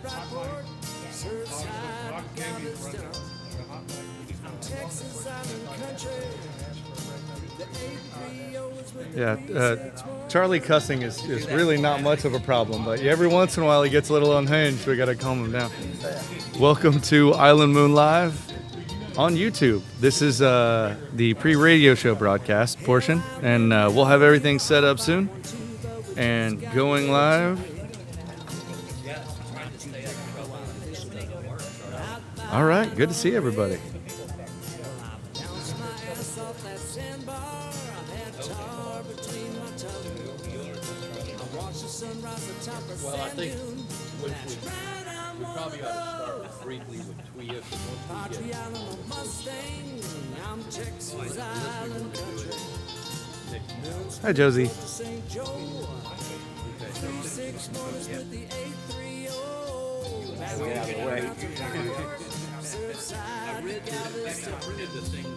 Rockport, Surfside, Galveston. I'm Texas Island Country. The 830 is with the Yeah, 361. Charlie cussing is really not much of a problem, but every once in a while he gets a little unhinged. We got to calm him down. Welcome to Island Moon Live on YouTube. This is the pre-radio show broadcast portion, and we'll have everything set up soon and going live. All right, good to see everybody. Bounce my ass off that sandbar. I've had tar between my toes. I watch the sunrise atop a Well, I sand think dune. we That's right, I'm probably one ought to of start those. briefly with Tweet. Patria Alamo Mustang. I'm Texas Island Country. Hi, Josie. St. Joe. 361 is with the 830. Get out of the way. Surfside, Galveston.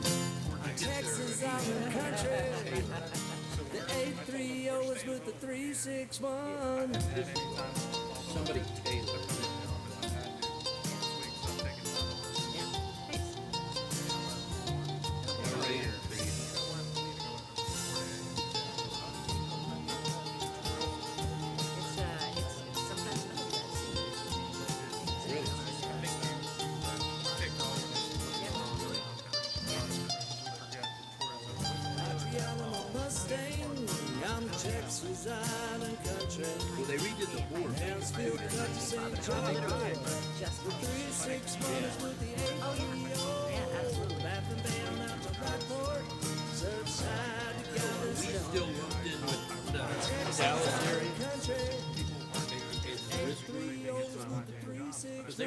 Texas Island Country. The 830 is with the 361. Somebody Taylor. It's sometimes not Patria Alamo Mustang. I'm Texas Island Country. Well, they redid the board. Mansfield cut to St. John. The 361 is with the 830. Laughing down out to Rockport. Surfside, Galveston. Still moved in with Texas Island Country. 830 is with the 361.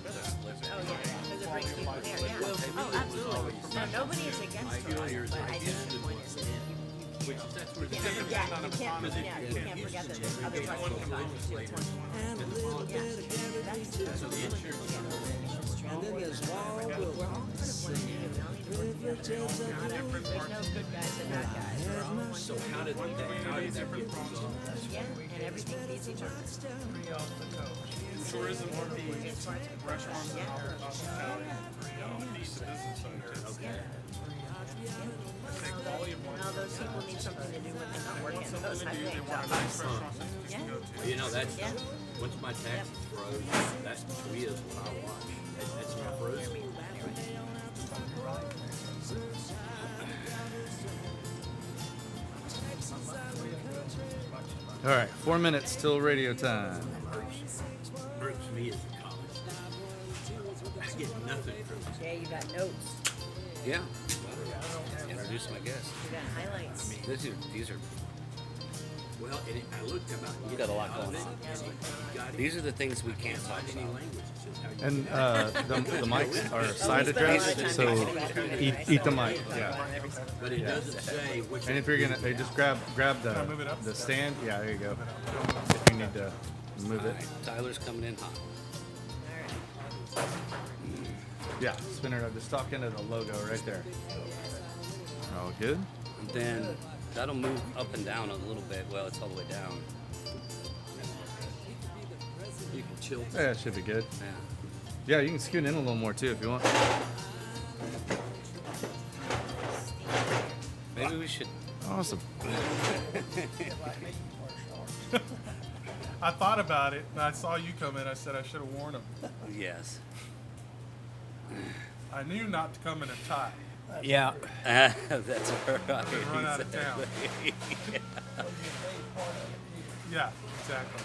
because it brings people there. Yeah. Oh, absolutely. No, nobody is against it, but I think the point is that you can't forget. You can't forget that there's other parts of the time too. And a little bit of Gary And then there's Wildwood. We're all kind of blended in. We all need to work together. There's no good guys and bad guys. We're all one. So how did that get resolved? Yeah, and everything feeds each other. Tourism for the It's part of the restaurants and Yeah. hospitality, the business center. Yeah. And all those people need something to do when they're not working. Those high paying jobs. Yeah. Well, you know, that's, Yeah. once my taxes froze, that's Tweet is what I watch. That's my frozen. All right, 4 minutes till radio time. Hurts me as a college student. I get nothing from it. Yeah, you got notes. Yeah. Introduce my guest. You got highlights. These are Well, and I looked about. you got a lot going on. These are the things we can't talk Any about. language. And the mics are side addressed, so eat the mic. Yeah. But it doesn't say which. And if you're gonna, they just grab the stand. Yeah, there you go. If you need to move All it. right, Tyler's coming in hot. Yeah, spinner. Just talk into the logo right there. All good. And then that'll move up and down a little bit. Well, it's all the way down. You can chill. Yeah, it should be good. Yeah. Yeah, you can scoot in a little more too if you want. Maybe we should. Awesome. I thought about it, and I saw you come in. I said I should have worn them. Yes. I knew not to come in a tie. Yeah. That's right. And run out of town. Yeah, exactly.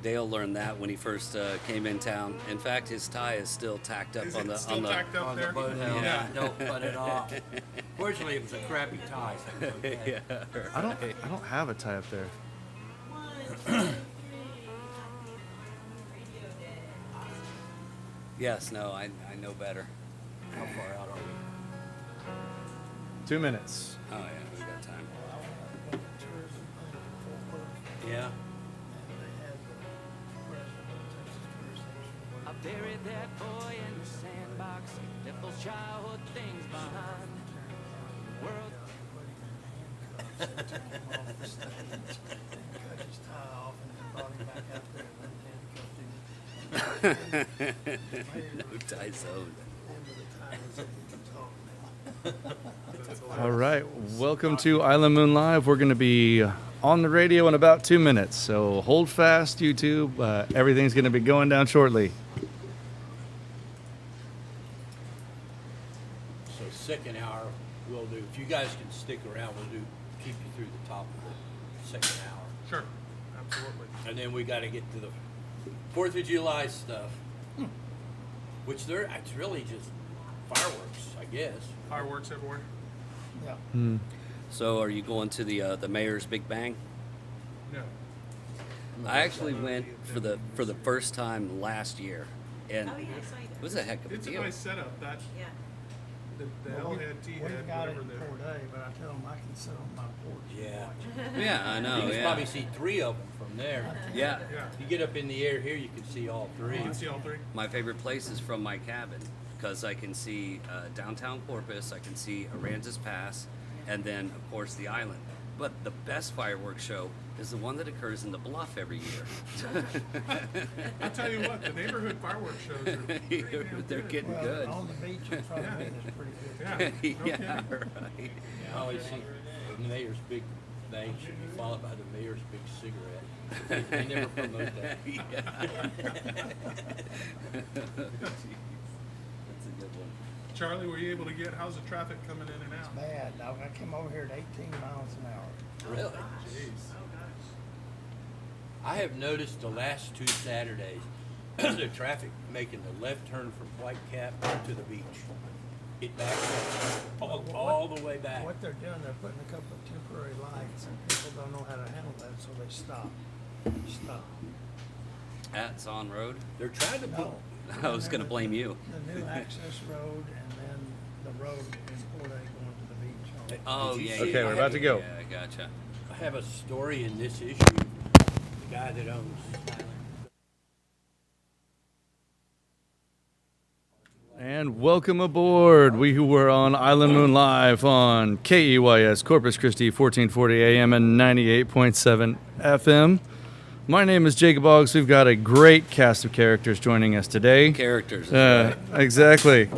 Dale learned that when he first came in town. In fact, his tie is still tacked up Is on it the still on the. tacked up there? Yeah, don't cut it off. Fortunately, it was a crappy tie. So it was okay. Yeah. I don't have a tie up there. Yes. No. I know better. How far out are we? 2 minutes. Oh yeah, we got time. Yeah. I buried that boy in the sandbox, left those childhood things behind. World No tie zone. All right, welcome to Island Moon Live. We're going to be on the radio in about 2 minutes, so hold fast, YouTube. Everything's going to be going down shortly. So second hour, we'll do, if you guys can stick around, we'll keep you through the top of the second hour. Sure, absolutely. And then we got to get to the 4th of July stuff, which it's really just fireworks, I guess. Fireworks everywhere. So, are you going to the mayor's Big Bang? No. I actually went for the first time last year, and Oh, yeah, I saw you it was a heck of a It's a deal. nice setup. That Yeah. the L-head, T-head, We've got it whatever the. 4 day, but I tell them I can sit on my porch. Yeah. Yeah, I know. You can Yeah, probably see 3 of them from there. yeah. Yeah. You get up in the air here, you can see all 3. You can see all 3. My favorite place is from my cabin because I can see downtown Corpus, I can see Aransas Pass, and then of course the island. But the best fireworks show is the one that occurs in the Bluff every year. I'll tell you what, the neighborhood fireworks shows are pretty damn They're good. getting Well, good. on the beach in front of it is pretty good. Yeah, no Yeah, kidding. right. I always see the mayor's big bang should be followed by the mayor's big cigarette. They never promote that. That's a good one. Charlie, were you able to get, how's the traffic coming in and out? Bad, dog. I came over here at 18 miles an hour. Really? Jeez. I have noticed the last 2 Saturdays, the traffic making the left turn from Whitecap to the beach. It backs up all the way back. What they're doing, they're putting a couple of temporary lights, and people don't know how to handle that, so they stop. Stop. At Zon Road? They're trying to put, No. I was going to blame you. The new access road and then the road in Port A going to the beach. Oh, Did you yeah. see- yeah, Okay, we're yeah, about to go. Yeah, I gotcha. I have a story in this issue. The guy that owns And welcome aboard. We were on Island Moon Live on KEYS Corpus Christi, 1440 AM and 98.7 FM. My name is Jacob Boggs. We've got a great cast of characters joining us today. Characters. Right. Exactly.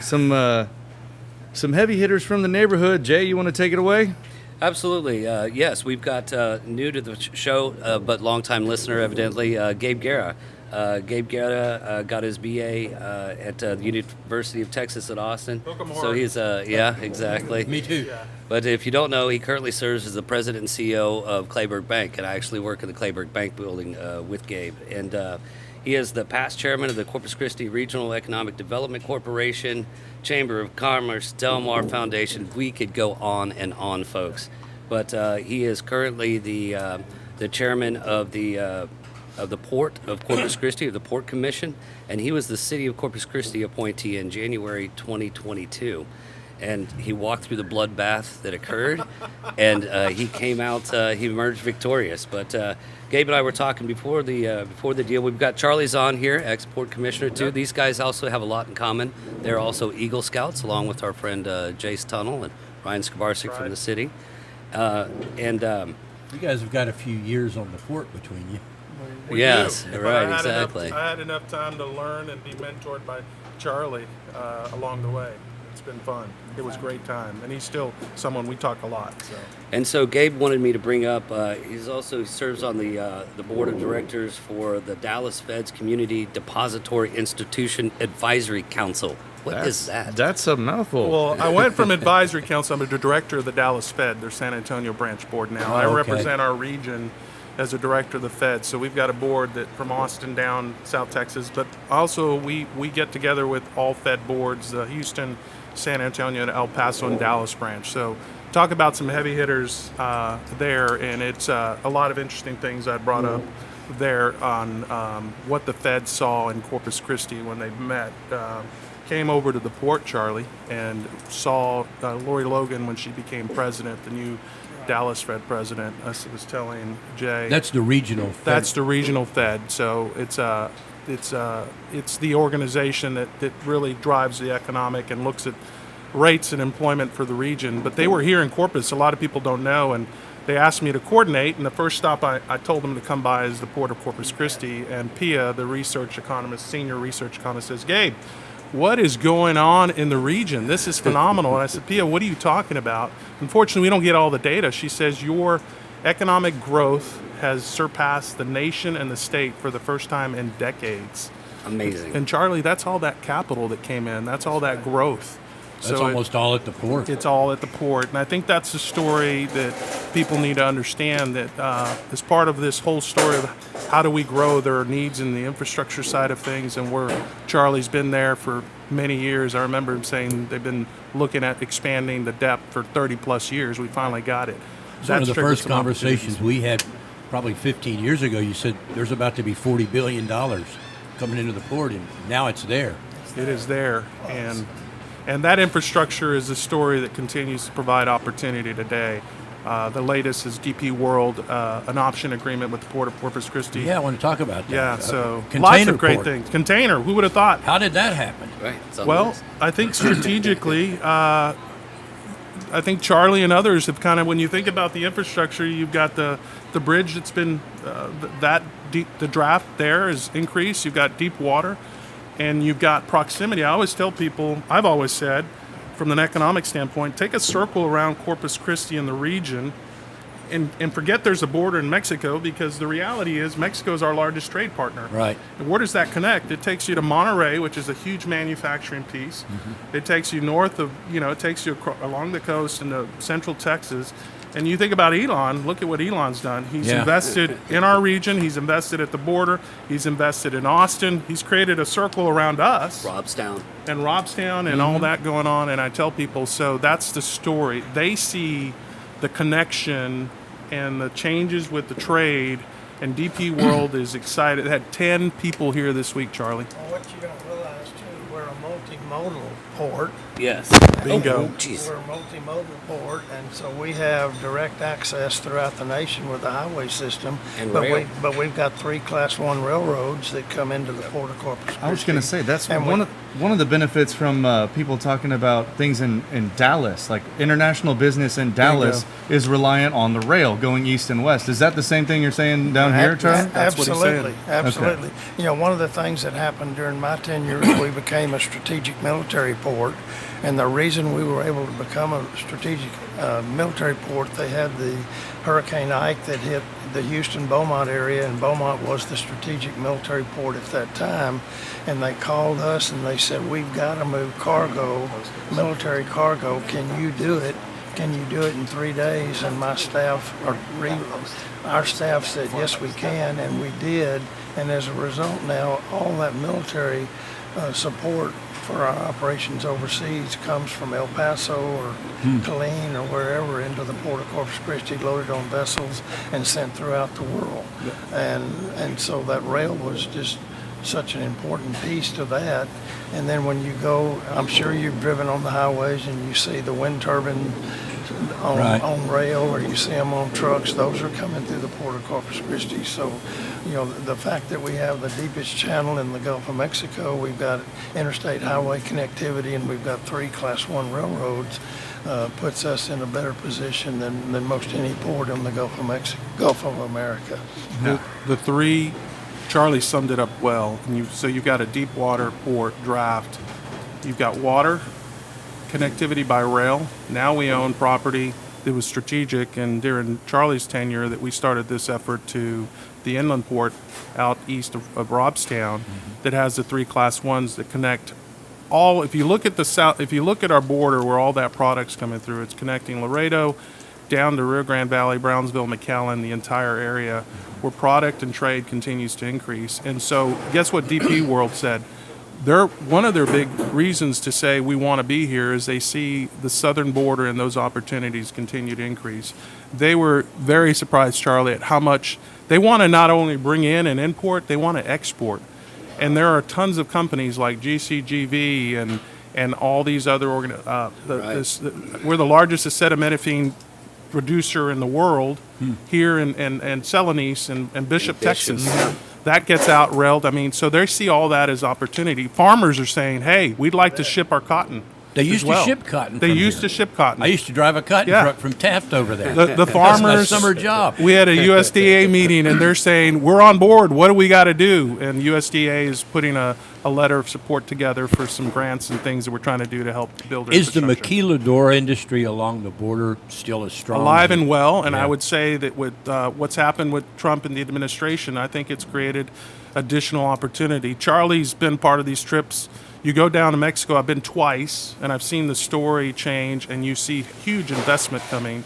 Some heavy hitters from the neighborhood. Jay, you want to take it away? Absolutely. Yes, we've got new to the show, but longtime listener, evidently, Gabe Guerra. Gabe Guerra got his BA at the University of Texas at Austin. Hook 'em So hard. he's, yeah, exactly. Me too. But if you don't know, he currently serves as the president and CEO of Clayburgh Bank, and I actually work in the Clayburgh Bank building with Gabe. And he is the past chairman of the Corpus Christi Regional Economic Development Corporation, Chamber of Commerce, Del Mar Foundation. We could go on and on, folks. But he is currently the chairman of the Port of Corpus Christi, of the Port Commission, and he was the City of Corpus Christi appointee in January 2022. And he walked through the bloodbath that occurred, and he came out, he emerged victorious. But Gabe and I were talking before the deal. We've got Charlie's on here, ex-Port Commissioner too. These guys also have a lot in common. They're also Eagle Scouts, along with our friend Jace Tunnel and Ryan Skabarsik from the city. You guys have got a few years on the port between you. We Yes, do, but right, I had exactly. I had enough time to learn and be mentored by Charlie along the way. It's been fun. It was a great time, and he's still someone we talk a lot. So And so Gabe wanted me to bring up. He serves on the board of directors for the Dallas Fed's Community Depository Institution Advisory Council. What is that? That's a mouthful. well, I went from advisory council. I'm the director of the Dallas Fed, their San Antonio branch board now. I okay. represent our region as a director of the Fed. So we've got a board that from Austin down South Texas, but also we get together with all Fed boards, the Houston, San Antonio, El Paso, and Dallas branch. So talk about some heavy hitters there, and it's a lot of interesting things I brought up there on what the Fed saw in Corpus Christi when they met. Came over to the port, Charlie, and saw Lori Logan when she became president, the new Dallas Fed president. I was telling Jay. That's the regional Fed. That's the regional Fed. So it's the organization that really drives the economic and looks at rates and employment for the region. But they were here in Corpus. A lot of people don't know, and they asked me to coordinate, and the first stop I told them to come by is the Port of Corpus Christi. And Pia, the research economist, senior research economist, says, Gabe, what is going on in the region? This is phenomenal. And I said, Pia, what are you talking about? Unfortunately, we don't get all the data. She says, your economic growth has surpassed the nation and the state for the first time in decades. Amazing. And Charlie, that's all that capital that came in. That's all that growth. That's almost all at the port. It's all at the port. And I think that's the story that people need to understand, that as part of this whole story of how do we grow, there are needs in the infrastructure side of things. And where Charlie's been there for many years. I remember him saying they've been looking at expanding the depth for 30 plus years. We finally got it. It's one of the triggered first some conversations opportunities. we had probably 15 years ago. You said there's about to be $40 billion coming into the port, and now it's there. It is there, and that infrastructure is a story that continues to provide opportunity today. The latest is DP World, an option agreement with the Port of Corpus Christi. Yeah, I want to talk about that. Yeah, so Container lots of great port. things. Container, who would have thought? How did that happen? Right. It's on the Well, list. I think strategically, I think Charlie and others have kind of, when you think about the infrastructure, you've got the bridge that's been that deep. The draft there is increased. You've got deep water, and you've got proximity. I always tell people, I've always said, from an economic standpoint, take a circle around Corpus Christi and the region, and forget there's a border in Mexico, because the reality is Mexico is our largest trade partner. Right. And where does that connect? It takes you to Monterrey, which is a huge manufacturing piece. It takes you north of, it takes you along the coast into central Texas. And you think about Elon, look at what Elon's done. He's Yeah. invested in our region. He's invested at the border. He's invested in Austin. He's created a circle around us Robstown. and Robstown and all that going on. And I tell people, so that's the story. They see the connection and the changes with the trade, and DP World is excited. They had 10 people here this week, Charlie. Well, what you don't realize too, we're a multimodal port. Yes. Bingo. Oh, jeez. We're a multimodal port, and so we have direct access throughout the nation with the highway system. And but rail. we've got 3 Class 1 railroads that come into the Port of Corpus Christi. I was going to say that's And one of the benefits from people talking about things in Dallas, like international business in Dallas is reliant on the rail going east and west. Is that the same thing you're saying down here, Charlie? That's what he's saying. Absolutely. One of the things that happened during my tenure is we became a strategic military port, and the reason we were able to become a strategic military port, they had the Hurricane Ike that hit the Houston-Beaumont area, and Beaumont was the strategic military port at that time, and they called us and they said, we've got to move cargo, military cargo, can you do it? Can you do it in 3 days? And my staff, our staff said, yes, we can, and we did. And as a result now, all that military support for our operations overseas comes from El Paso or Killeen or wherever into the Port of Corpus Christi, loaded on vessels and sent throughout the world. And so that rail was just such an important piece to that. And then when you go, I'm sure you've driven on the highways and you see the wind turbine on rail, or you see them on trucks. Those are coming through the Port of Corpus Christi. So, the fact that we have the deepest channel in the Gulf of Mexico, we've got interstate highway connectivity, and we've got 3 Class 1 railroads, puts us in a better position than most any port in the Gulf of Mexico, Gulf of America. The 3, Charlie summed it up well. And so you've got a deep water port draft. You've got water, connectivity by rail. Now we own property that was strategic, and during Charlie's tenure that we started this effort to the inland port out east of Robstown that has the 3 Class 1s that connect all. If you look at the south, if you look at our border where all that product's coming through, it's connecting Laredo down to Rio Grande Valley, Brownsville, McAllen, the entire area where product and trade continues to increase. And so guess what DP World said? One of their big reasons to say we want to be here is they see the southern border and those opportunities continue to increase. They were very surprised, Charlie, at how much they want to not only bring in and import, they want to export. And there are tons of companies like GCGV and all these other we're the largest acetaminophen producer in the world here in Celanese and Bishop, Texas. That gets out railed. I mean, so they see all that as opportunity. Farmers are saying, hey, we'd like to ship our cotton. They used as well. to ship cotton. They from used here. to ship cotton. I used to drive a cotton Yeah. truck from Taft over there. The That's my farmers. summer job. We had a USDA meeting, and they're saying we're on board. What do we got to do? And USDA is putting a letter of support together for some grants and things that we're trying to do to help build. Our Is the infrastructure. maquiladora industry along the border still as strong? Alive as it- and well, and Yeah. I would say that with what's happened with Trump and the administration, I think it's created additional opportunity. Charlie's been part of these trips. You go down to Mexico, I've been twice, and I've seen the story change, and you see huge investment coming.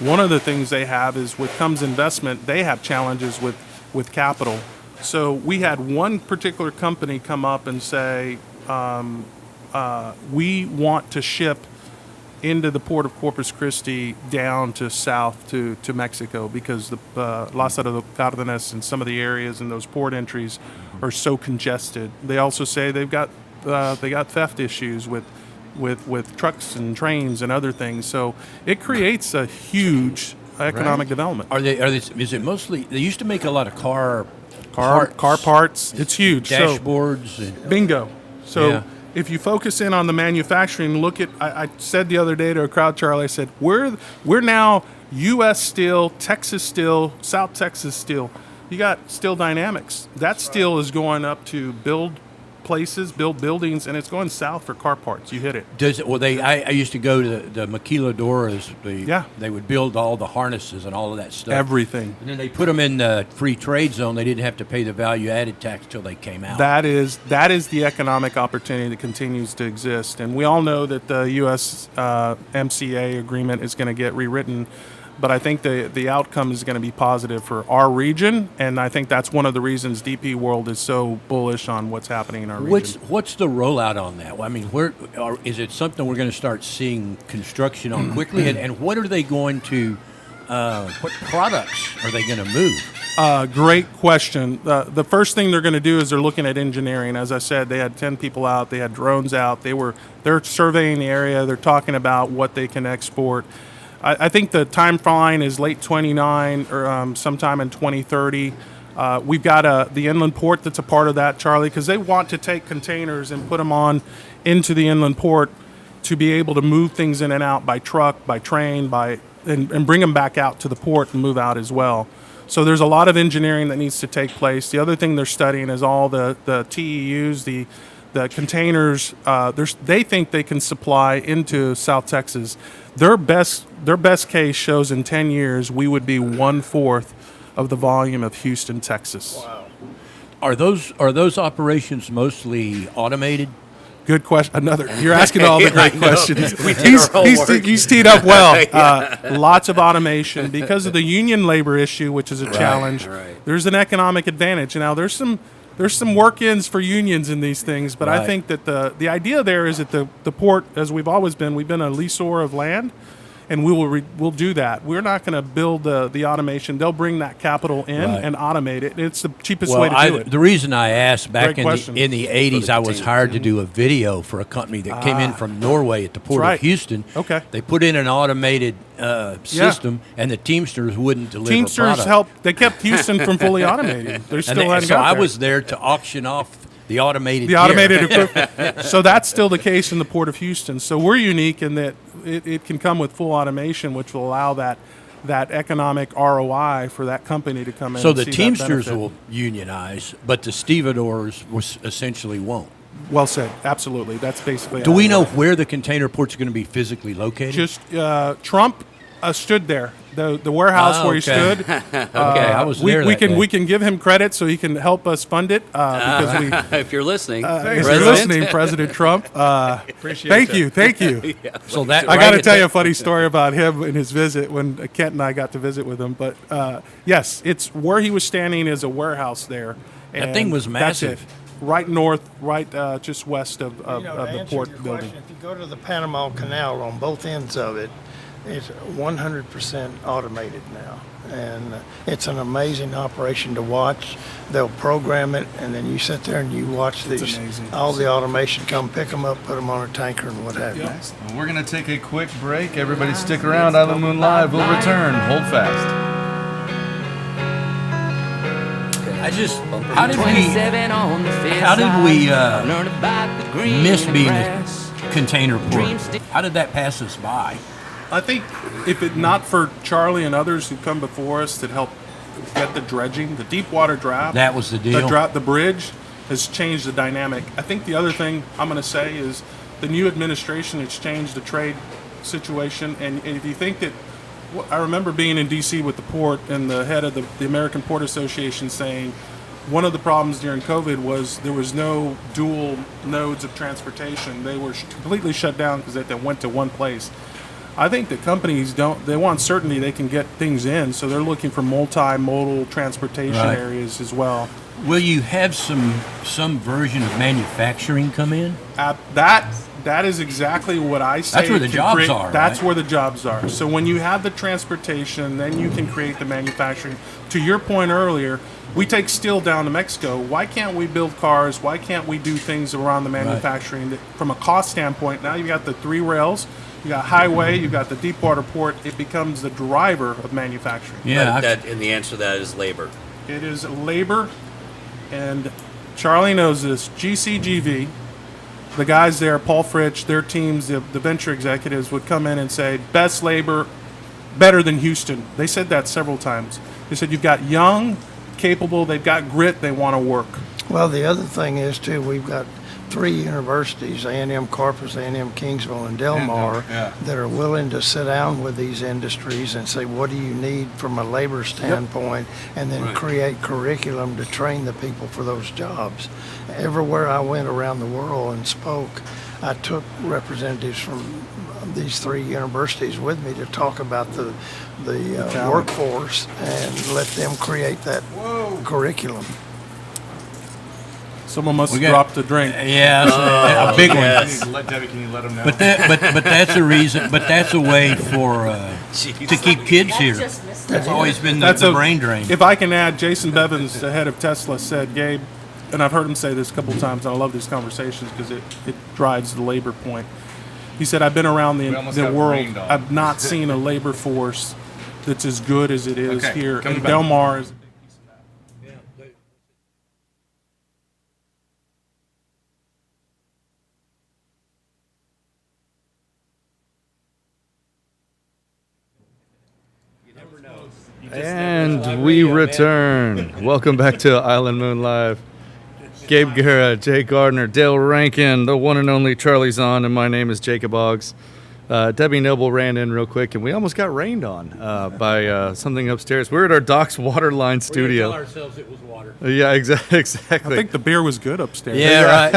One of the things they have is with comes investment, they have challenges with capital. So we had one particular company come up and say, we want to ship into the port of Corpus Christi down to south to Mexico because the Lázaro de Cárdenas and some of the areas in those port entries are so congested. They also say they got theft issues with trucks and trains and other things. So it creates a huge economic development. Are they? Is it mostly? They used to make a lot of car Parts. It's huge. So- dashboards. And, Bingo. So Yeah. if you focus in on the manufacturing, look at I said the other day to a crowd, Charlie, I said, we're now U.S. Steel, Texas Steel, South Texas Steel. You got Steel Dynamics. That steel is going up to build places, build buildings, and it's going south for car parts. You hit it. does it? Well, I used to go to the maquiladoras. Yeah. They would build all the harnesses and all of that stuff. Everything. And then they put them in the free trade zone. They didn't have to pay the value added tax till they came out. That is the economic opportunity that continues to exist, and we all know that the U.S. MCA agreement is going to get rewritten, but I think the outcome is going to be positive for our region, and I think that's one of the reasons DP World is so bullish on what's happening in our region. What's the rollout on that? I mean, is it something we're going to start seeing construction on quickly? And what are they going to? What products are they going to move? Great question. The first thing they're going to do is they're looking at engineering. As I said, they had 10 people out. They had drones out. They're surveying the area. They're talking about what they can export. I think the timeline is late 29 or sometime in 2030. We've got the inland port that's a part of that, Charlie, because they want to take containers and put them on into the inland port to be able to move things in and out by truck, by train, and bring them back out to the port and move out as well. So there's a lot of engineering that needs to take place. The other thing they're studying is all the TEUs, the containers. They think they can supply into South Texas. Their best case shows in 10 years we would be 1/4 of the volume of Houston, Texas. Wow. Are those operations mostly automated? Good question. You're asking all the great questions. homework. He's teed up well. Lots of automation because of the union labor issue, which is a challenge. right. There's an economic advantage. Now there's some work-ins for unions in these things, but I Right. think that the idea there is that the port, as we've always been, we've been a leaseor of land, and we'll do that. We're not going to build the automation. They'll bring that capital in Right. and automate it. It's the cheapest way to do it. The reason I asked, back Great question. in the 80s, I was hired to do a video for a company that came in from Norway at the port right. of Houston. Okay. They put in an automated system, and the Teamsters wouldn't deliver Teamsters product. They kept Houston from fully automated. They're still And hadn't so got I there. was there to auction off the automated The gear. automated equipment. So that's still the case in the Port of Houston. So we're unique in that it can come with full automation, which will allow that economic ROI for that company to come in. So and the see that Teamsters benefit. will unionize, but the stevedores essentially won't. Well said. Absolutely. That's basically. Do how we it know works. where the container ports are going to be physically located? Just Trump stood there. The warehouse where he okay. stood. Okay, I was there We that can day. we can give him credit so he can help us fund it because we. If you're listening, If you're President. listening, President Trump, thank you. So that I got to right tell at you a that- funny story about him and his visit when Kent and I got to visit with him. But yes, it's where he was standing is a warehouse there. That thing and was that's it. massive. Right north, right just west of To the answer port your building. question, if you go to the Panama Canal on both ends of it, it's 100% automated now. And it's an amazing operation to watch. They'll program it, and then you sit there and you watch these, amazing. all the automation come pick them up, put them on a tanker and what have you. Well, we're going to take a quick break. Everybody stick around. Island Moon Live will return. Hold fast. how did we 27 on the fifth how did we, side. Learn about the green miss and being grass. container port. Dreams di- How did that pass us by? I think if it not for Charlie and others who come before us that help get the dredging, the deep water draft, That was the deal. The bridge has changed the dynamic. I think the other thing I'm going to say is the new administration has changed the trade situation. And if you think that, I remember being in D.C. with the port and the head of the American Port Association saying one of the problems during COVID was there was no dual nodes of transportation. They were completely shut down because they went to one place. I think that companies they want certainty they can get things in, so they're looking for multimodal transportation Right. areas as well. Will you have some version of manufacturing come in? That is exactly what I say. That's where the to jobs create- are, That's right? where the jobs are. So when you have the transportation, then you can create the manufacturing. To your point earlier, we take steel down to Mexico. Why can't we build cars? Why can't we do things around the manufacturing? That, from a cost standpoint, now you got the 3 rails, you got highway, you got the deep water port. It becomes the driver of manufacturing. Yeah, And the answer to that is labor. It is labor, and Charlie knows this. GCGV, the guys there, Paul Fritsch, their teams, the venture executives would come in and say, best labor, better than Houston. They said that several times. They said, you've got young, capable, they've got grit, they want to work. Well, the other thing is too, we've got 3 universities, A&M Corpus, A&M Kingsville, and Del Mar, Yeah. that are willing to sit down with these industries and say, what do you need from a labor standpoint, and then create curriculum to train the people for those jobs. Everywhere I went around the world and spoke, I took representatives from these 3 universities with me to talk about the workforce and let them create that curriculum. Someone must We have got- dropped a drink. yeah, a big one. Debbie, can you let them know? But that's a reason. But that's a way for to keep kids here. That's always been the brain drain. If I can add, Jason Bevins, the head of Tesla, said, Gabe, and I've heard him say this a couple of times, and I love these conversations because it drives the labor point. He said, I've been around almost the got world. rained on. I've not seen a labor force that's as good as it is Okay, here. coming And back. Del Mar is a big piece of that. And we return. Welcome back to Island Moon Live. Gabe Guerra, Jay Gardner, Dale Rankin, the one and only Charlie Zahn, and my name is Jacob Boggs. Debbie Noble ran in real quick, and we almost got rained on by something upstairs. We're at our Docks Waterline Oh, Oh, studio. We tell ourselves it was water. Yeah, I exactly. think the beer was good upstairs. Yeah, right.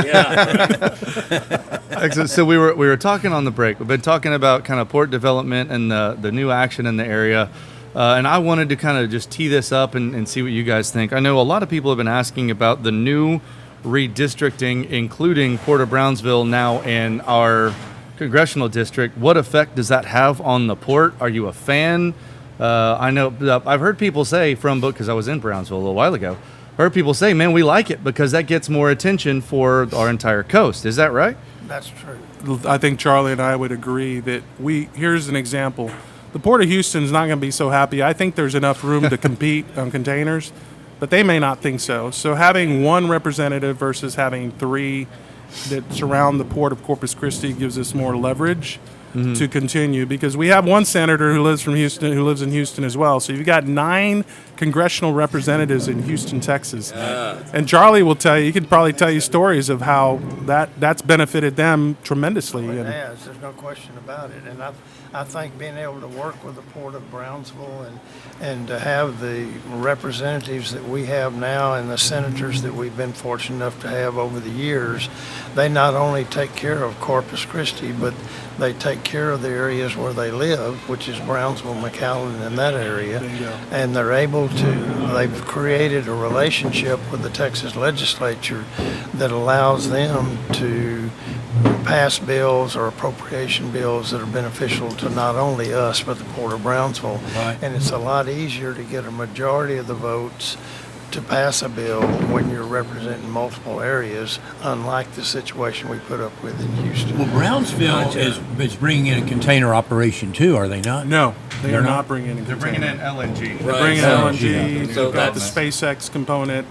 Excellent. So we were talking on the break. We've been talking about kind of port development and the new action in the area. And I wanted to kind of just tee this up and see what you guys think. I know a lot of people have been asking about the new redistricting, including Port of Brownsville now in our congressional district. What effect does that have on the port? Are you a fan? I know I've heard people say because I was in Brownsville a little while ago, heard people say, man, we like it because that gets more attention for our entire coast. Is that right? That's true. I think Charlie and I would agree that here's an example. The Port of Houston's not going to be so happy. I think there's enough room to compete on containers, but they may not think so. So having one representative versus having 3 that surround the Port of Corpus Christi gives us more leverage to continue, because we have one senator who lives in Houston as well. So you've got 9 congressional representatives in Houston, Texas. And Charlie will tell you, he could probably tell you stories of how that's benefited them tremendously. It And has, there's no question about it. And I think being able to work with the Port of Brownsville and to have the representatives that we have now and the senators that we've been fortunate enough to have over the years, they not only take care of Corpus Christi, but they take care of the areas where they live, which is Brownsville, McAllen, and that area. And they're able they've created a relationship with the Texas legislature that allows them to pass bills or appropriation bills that are beneficial to not only us, but the Port of Brownsville. Right. And it's a lot easier to get a majority of the votes to pass a bill when you're representing multiple areas, unlike the situation we put up with in Houston. Well, Brownsville is bringing in a container operation too, are they not? no, they They're are not? not bringing in. They're bringing in LNG. They're bringing Right. LNG. So They've got the that's- SpaceX component.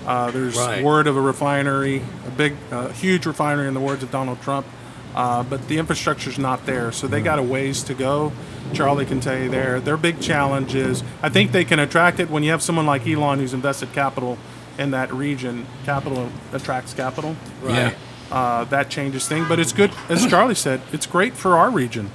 There's Right. word of a refinery, a big, huge refinery in the words of Donald Trump, but the infrastructure's not there, so they got a ways to go. Charlie can tell you their big challenge is, I think they can attract it when you have someone like Elon who's invested capital in that region. Capital attracts capital. Right. That changes things, but it's good, as Charlie said, it's great for our region.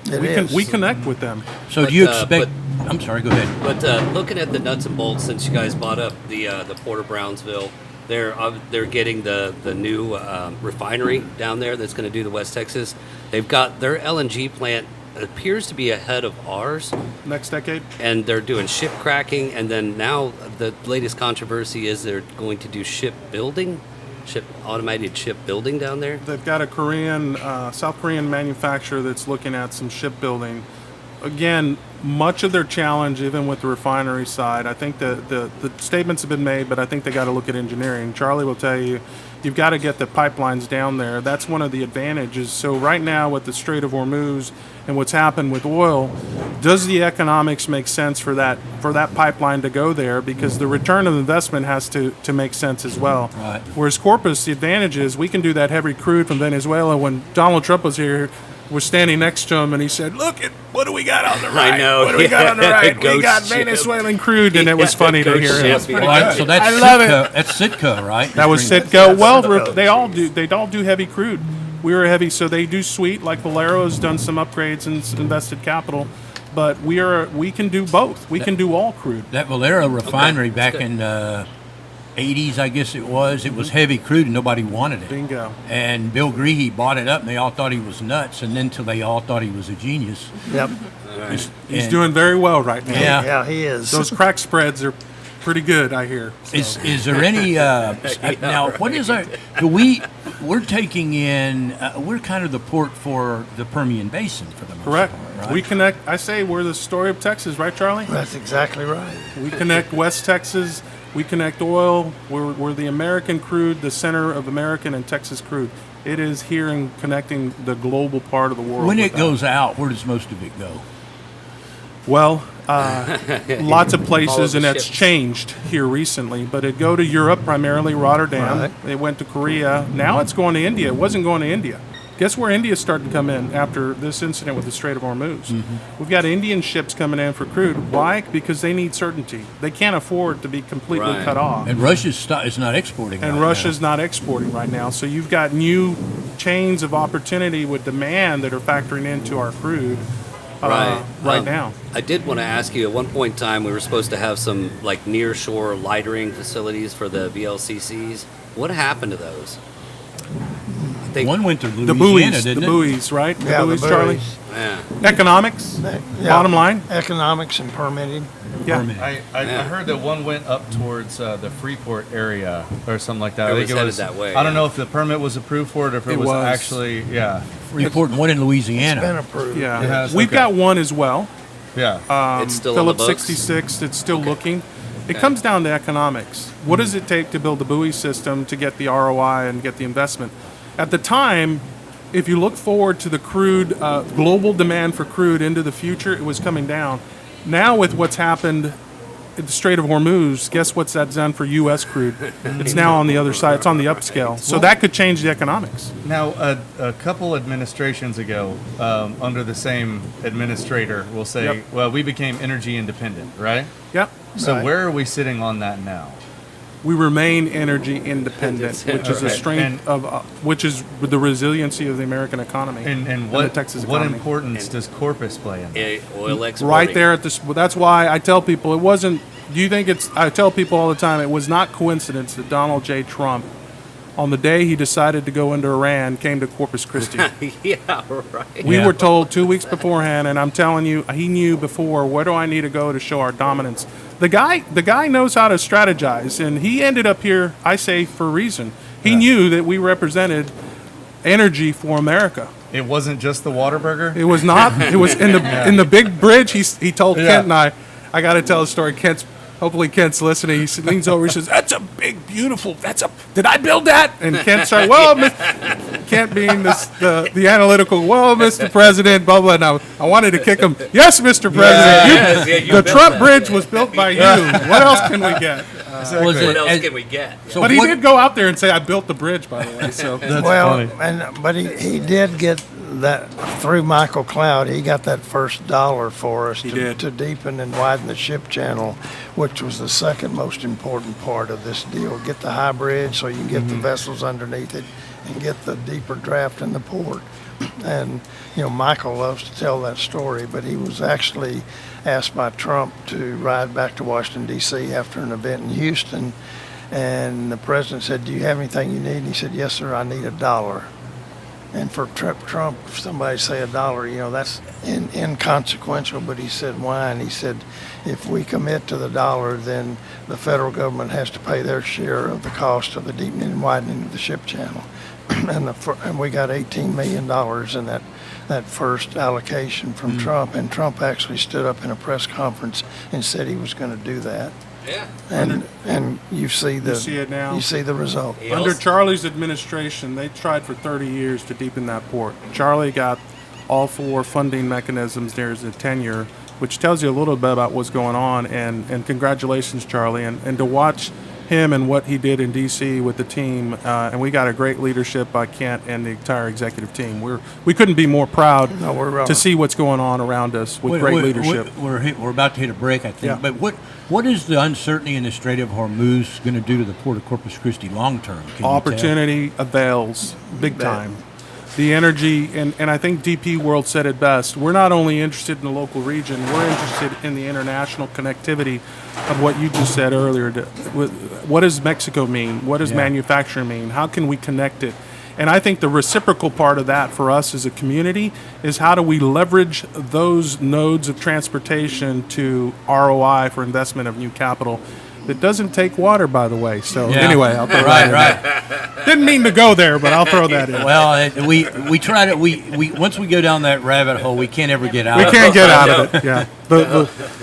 We connect with them. So do you expect? I'm sorry. Go ahead. But looking at the nuts and bolts, since you guys brought up the Port of Brownsville, they're getting the new refinery down there that's going to do the West Texas. They've got their LNG plant appears to be ahead of ours, Next decade, and they're doing ship cracking. And then now the latest controversy is they're going to do automated ship building down there. they've got a South Korean manufacturer that's looking at some shipbuilding. Again, much of their challenge, even with the refinery side, I think the statements have been made, but I think they got to look at engineering. Charlie will tell you, you've got to get the pipelines down there. That's one of the advantages. So right now with the Strait of Hormuz and what's happened with oil, does the economics make sense for that pipeline to go there? Because the return of investment has to make sense as well. Right. Whereas Corpus, the advantage is we can do that heavy crude from Venezuela. When Donald Trump was here, we're standing next to him, and he said, "Look at what do we got on the right? I know. What do we got on the right? We Ghost got ship. Venezuelan crude," and it was funny to hear him. Ghost ship. All right, so that's I love Sitka. That's Sitka, right? That was Citgo. Well, they all do heavy crude. We were heavy, so they do sweet. Like Valero has done some upgrades and invested capital, but we can do both. We can do all crude. That Valero refinery back in 80s, I guess it was heavy crude and nobody wanted it. Bingo. And Bill Greehey bought it up and they all thought he was nuts, and then till they all thought he was a genius. Yep. He's doing very well right now. Yeah. Yeah, he is. Those crack spreads are pretty good, I hear. Is there any now? What is our? We're taking in. We're kind of the port for the Permian Basin for the most Correct. part, right? We connect. I say we're the story of Texas, right, Charlie? That's exactly right. We connect West Texas. We connect oil. We're the American crude, the center of American and Texas crude. It is here and connecting the global part of the world. When with it that. goes out, where does most of it go? Well, lots of places, the and that's ships. changed here recently. But it go to Europe, primarily Rotterdam. Right. It went to Korea. Now it's going to India. It wasn't going to India. Guess where India's starting to come in after this incident with the Strait of Hormuz? We've got Indian ships coming in for crude. Why? Because they need certainty. They can't afford to be completely Right. cut off. And Russia's is not exporting. And right Russia's not exporting right now. So you've got new chains of opportunity with demand that are factoring into our crude right now. I did want to ask you, at one point in time, we were supposed to have some like near shore lightering facilities for the VLCCs. What happened to those? I think One went to Louisiana, The buoys, didn't the it? buoys, right? The Yeah, the buoys, Charlie. buoys. Yeah. Economics, Yeah. bottom line. Economics and permitting. Yeah. Permit. I heard that one went up towards the Freeport area or something like that. It I was think headed that way, I don't yeah. know if the permit was approved for it or if it It was was. actually, yeah. Report one in Louisiana. Been approved. Yeah, It has, we've okay. got one as well. Yeah. It's still on the Phillips books? 66. It's still looking. It comes down to economics. What does it take to build a buoy system to get the ROI and get the investment? At the time, if you look forward to the crude global demand for crude into the future, it was coming down. Now with what's happened at the Strait of Hormuz, guess what's that done for U.S. crude? It's now on the other side. It's on the upscale. So that could change the economics. Now, a couple administrations ago, under the same administrator, we'll say, Yep. well, we became energy independent, right? Yep. So Right. where are we sitting on that now? We remain energy independent, which is a Okay. strength of, which is the resiliency of the American economy And the what Texas what economy. importance does Corpus play in that? Oil exporting. Right there at this. That's why I tell people it wasn't. Do you think it's? I tell people all the time it was not coincidence that Donald J. Trump, on the day he decided to go into Iran, came to Corpus Christi. Yeah, right. We were told 2 weeks beforehand, and I'm telling you, he knew before. Where do I need to go to show our dominance? The guy knows how to strategize, and he ended up here. I say for a reason. He knew that we represented energy for America. It wasn't just the Whataburger? It was not. It was in the big bridge. He told Yeah. Kent and I. I got to tell the story. Hopefully Kent's listening. He leans over. He says, "That's a big, beautiful. Did I build that?" And Kent started. Well, Kent being the analytical. Well, Mr. President, blah blah. Now I wanted to kick him. Yes, Mr. President. you The built Trump that. Bridge was built by you. What else can we get? Was What it, else as- can we get? so But he what- did go out there and say, "I built the bridge." By the way, so Well, but he did get that through Michael Cloud, he got that first dollar for us He did. to deepen and widen the ship channel, which was the second most important part of this deal. Get the high bridge so you can get the vessels underneath it and get the deeper draft in the port. And, Michael loves to tell that story, but he was actually asked by Trump to ride back to Washington, D.C. after an event in Houston. And the president said, "Do you have anything you need?" And he said, "Yes, sir, I need $1. And for Trump, if somebody say $1, that's inconsequential. But he said, "Why?" And he said, "If we commit to the $1, then the federal government has to pay their share of the cost of the deepening and widening of the ship channel." And we got $18 million in that first allocation from Trump. And Trump actually stood up in a press conference and said he was going to do that. Yeah. And you see it now. You see the result. He Under also- Charlie's administration, they tried for 30 years to deepen that port. Charlie got all 4 funding mechanisms during his tenure, which tells you a little bit about what's going on. And congratulations, Charlie. And to watch him and what he did in D.C. with the team, and we got a great leadership by Kent and the entire executive team. We couldn't be more proud to see what's going on around us with great leadership. We're about to hit a break, I think. Yeah. But what is the uncertainty in the Strait of Hormuz going to do to the Port of Corpus Christi long term? Can you tell? Opportunity avails big time. The energy, and I think DP World said it best, we're not only interested in the local region, we're interested in the international connectivity of what you just said earlier. What does Mexico mean? What does manufacturing mean? How can we connect it? And I think the reciprocal part of that for us as a community is how do we leverage those nodes of transportation to ROI for investment of new capital that doesn't take water, by the way. So anyway, I'll throw that in. Right. Didn't mean to go there, but I'll throw that in. Well, we try to we once we go down that rabbit hole, we can't ever get out. We of can't it. get out of it. Yeah,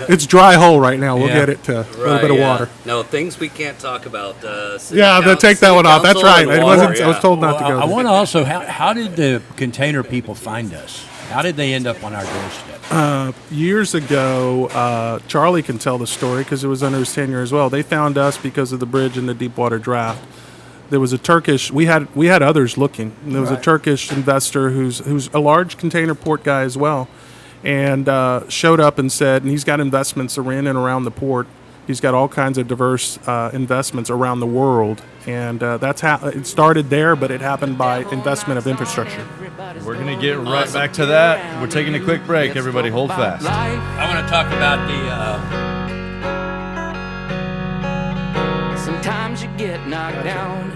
it's dry hole right now. We'll Yeah. get it to a little Right, bit of yeah. water. No, things we can't talk about. Take that one off. That's right. I was told not to go. I there. want to also how did the container people find us? How did they end up on our doorstep? Years ago, Charlie can tell the story because it was under his tenure as well. They found us because of the bridge and the Deepwater Draft. There was a Turkish. We had others looking. There was a Turkish investor who's a large container port guy as well, and showed up and said, and he's got investments in and around the port. He's got all kinds of diverse investments around the world, and that's how it started there. But it happened by investment of infrastructure. We're going to get right back to that. We're taking a quick break. Everybody hold fast. I want to talk about Sometimes you get knocked down,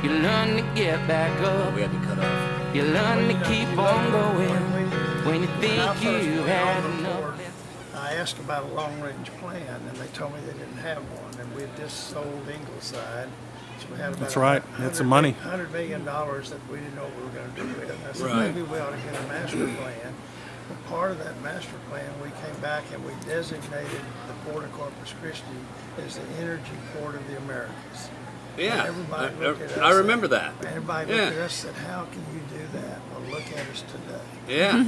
you learn to get back up. We had to cut off. You learn to keep on going when you think you had enough. I asked about a long-range plan, and they told me they didn't have one, and we had just sold Ingleside. So we had about That's right. That's the money. $100 million that we didn't know what we were going to do with it. I said, Right. maybe we ought to get a master plan. But part of that master plan, we came back and we designated the Port of Corpus Christi as the energy port of the Americas. Yeah, Everybody looked at us I remember that. Everybody looked at us and said, how can you do that? Well, look at us today. Yeah.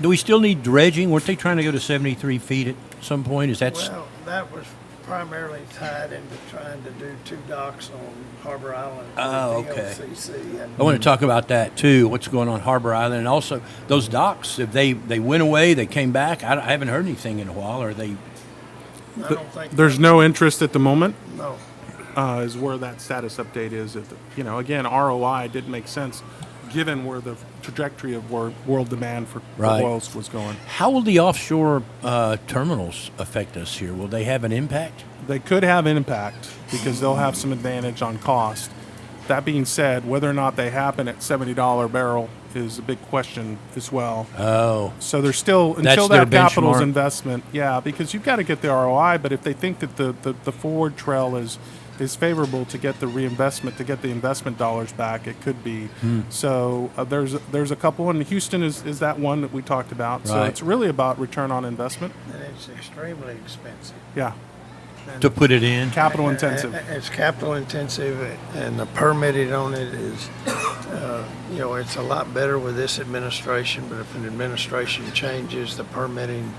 Do we still need dredging? Weren't they trying to go to 73 feet at some point? Is that Well, that was primarily tied into trying to do 2 docks on Harbor Island. for Oh, the okay. VLCC, and I want to talk about that too. What's going on Harbor Island, and also those docks? If they went away, they came back. I haven't heard anything in a while. Are they? I don't think There's no interest at the moment. no. Is where that status update is. Again, ROI didn't make sense given where the trajectory of world demand for Right. oils was going. How will the offshore terminals affect us here? Will they have an impact? They could have impact because they'll have some advantage on cost. That being said, whether or not they happen at $70 a barrel is a big question as well. Oh, So there's still, That's until their that capital's benchmark. investment, because you've got to get the ROI, but if they think that the forward trail is favorable to get the reinvestment, to get the investment dollars back, it could be. So there's a couple, and Houston is that one that we talked about. So Right. it's really about return on investment. And it's extremely expensive. Yeah, to put it in. capital intensive. It's capital intensive, and the permitting on it is, it's a lot better with this administration. But if an administration changes, the permitting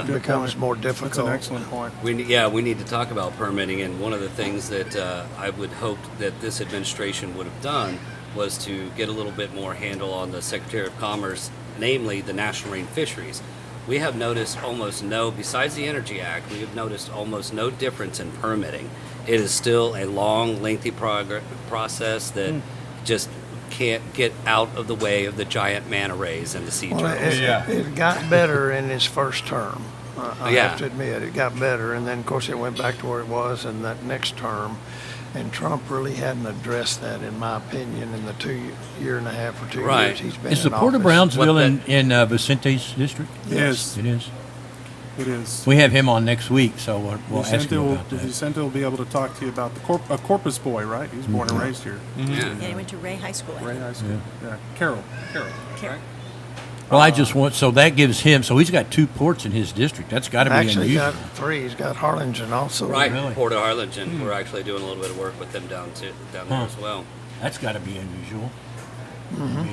becomes more That's difficult. an excellent point. We need to talk about permitting, and one of the things that I would hope that this administration would have done was to get a little bit more handle on the Secretary of Commerce, namely the National Marine Fisheries. We have noticed besides the Energy Act, we have noticed almost no difference in permitting. It is still a long, lengthy process that just can't get out of the way of the giant manta rays and the sea Well, turtles. it got better in his first term. I Yeah. have to admit, it got better, and then of course it went back to where it was in that next term. And Trump really hadn't addressed that, in my opinion, in the year and a half or 2 Right. years he's been Is the in Port of office. Brownsville What in Vicente's district? It is. It is. It is. We have him on next week, so we'll ask Vicente him will, about that. Vicente will be able to talk to you about the Corpus boy, right? He's born and raised here. Yeah, he went to Ray High School. I Ray think. High School. Yeah. Carroll. Carroll. Well, I just want, so that gives him, so he's got 2 ports in his district. That's got to be Actually, he unusual. got 3. He's got Harlingen also. Right, Really? Port of Harlingen. We're actually doing a little bit of work with them down there as well. That's got to be unusual.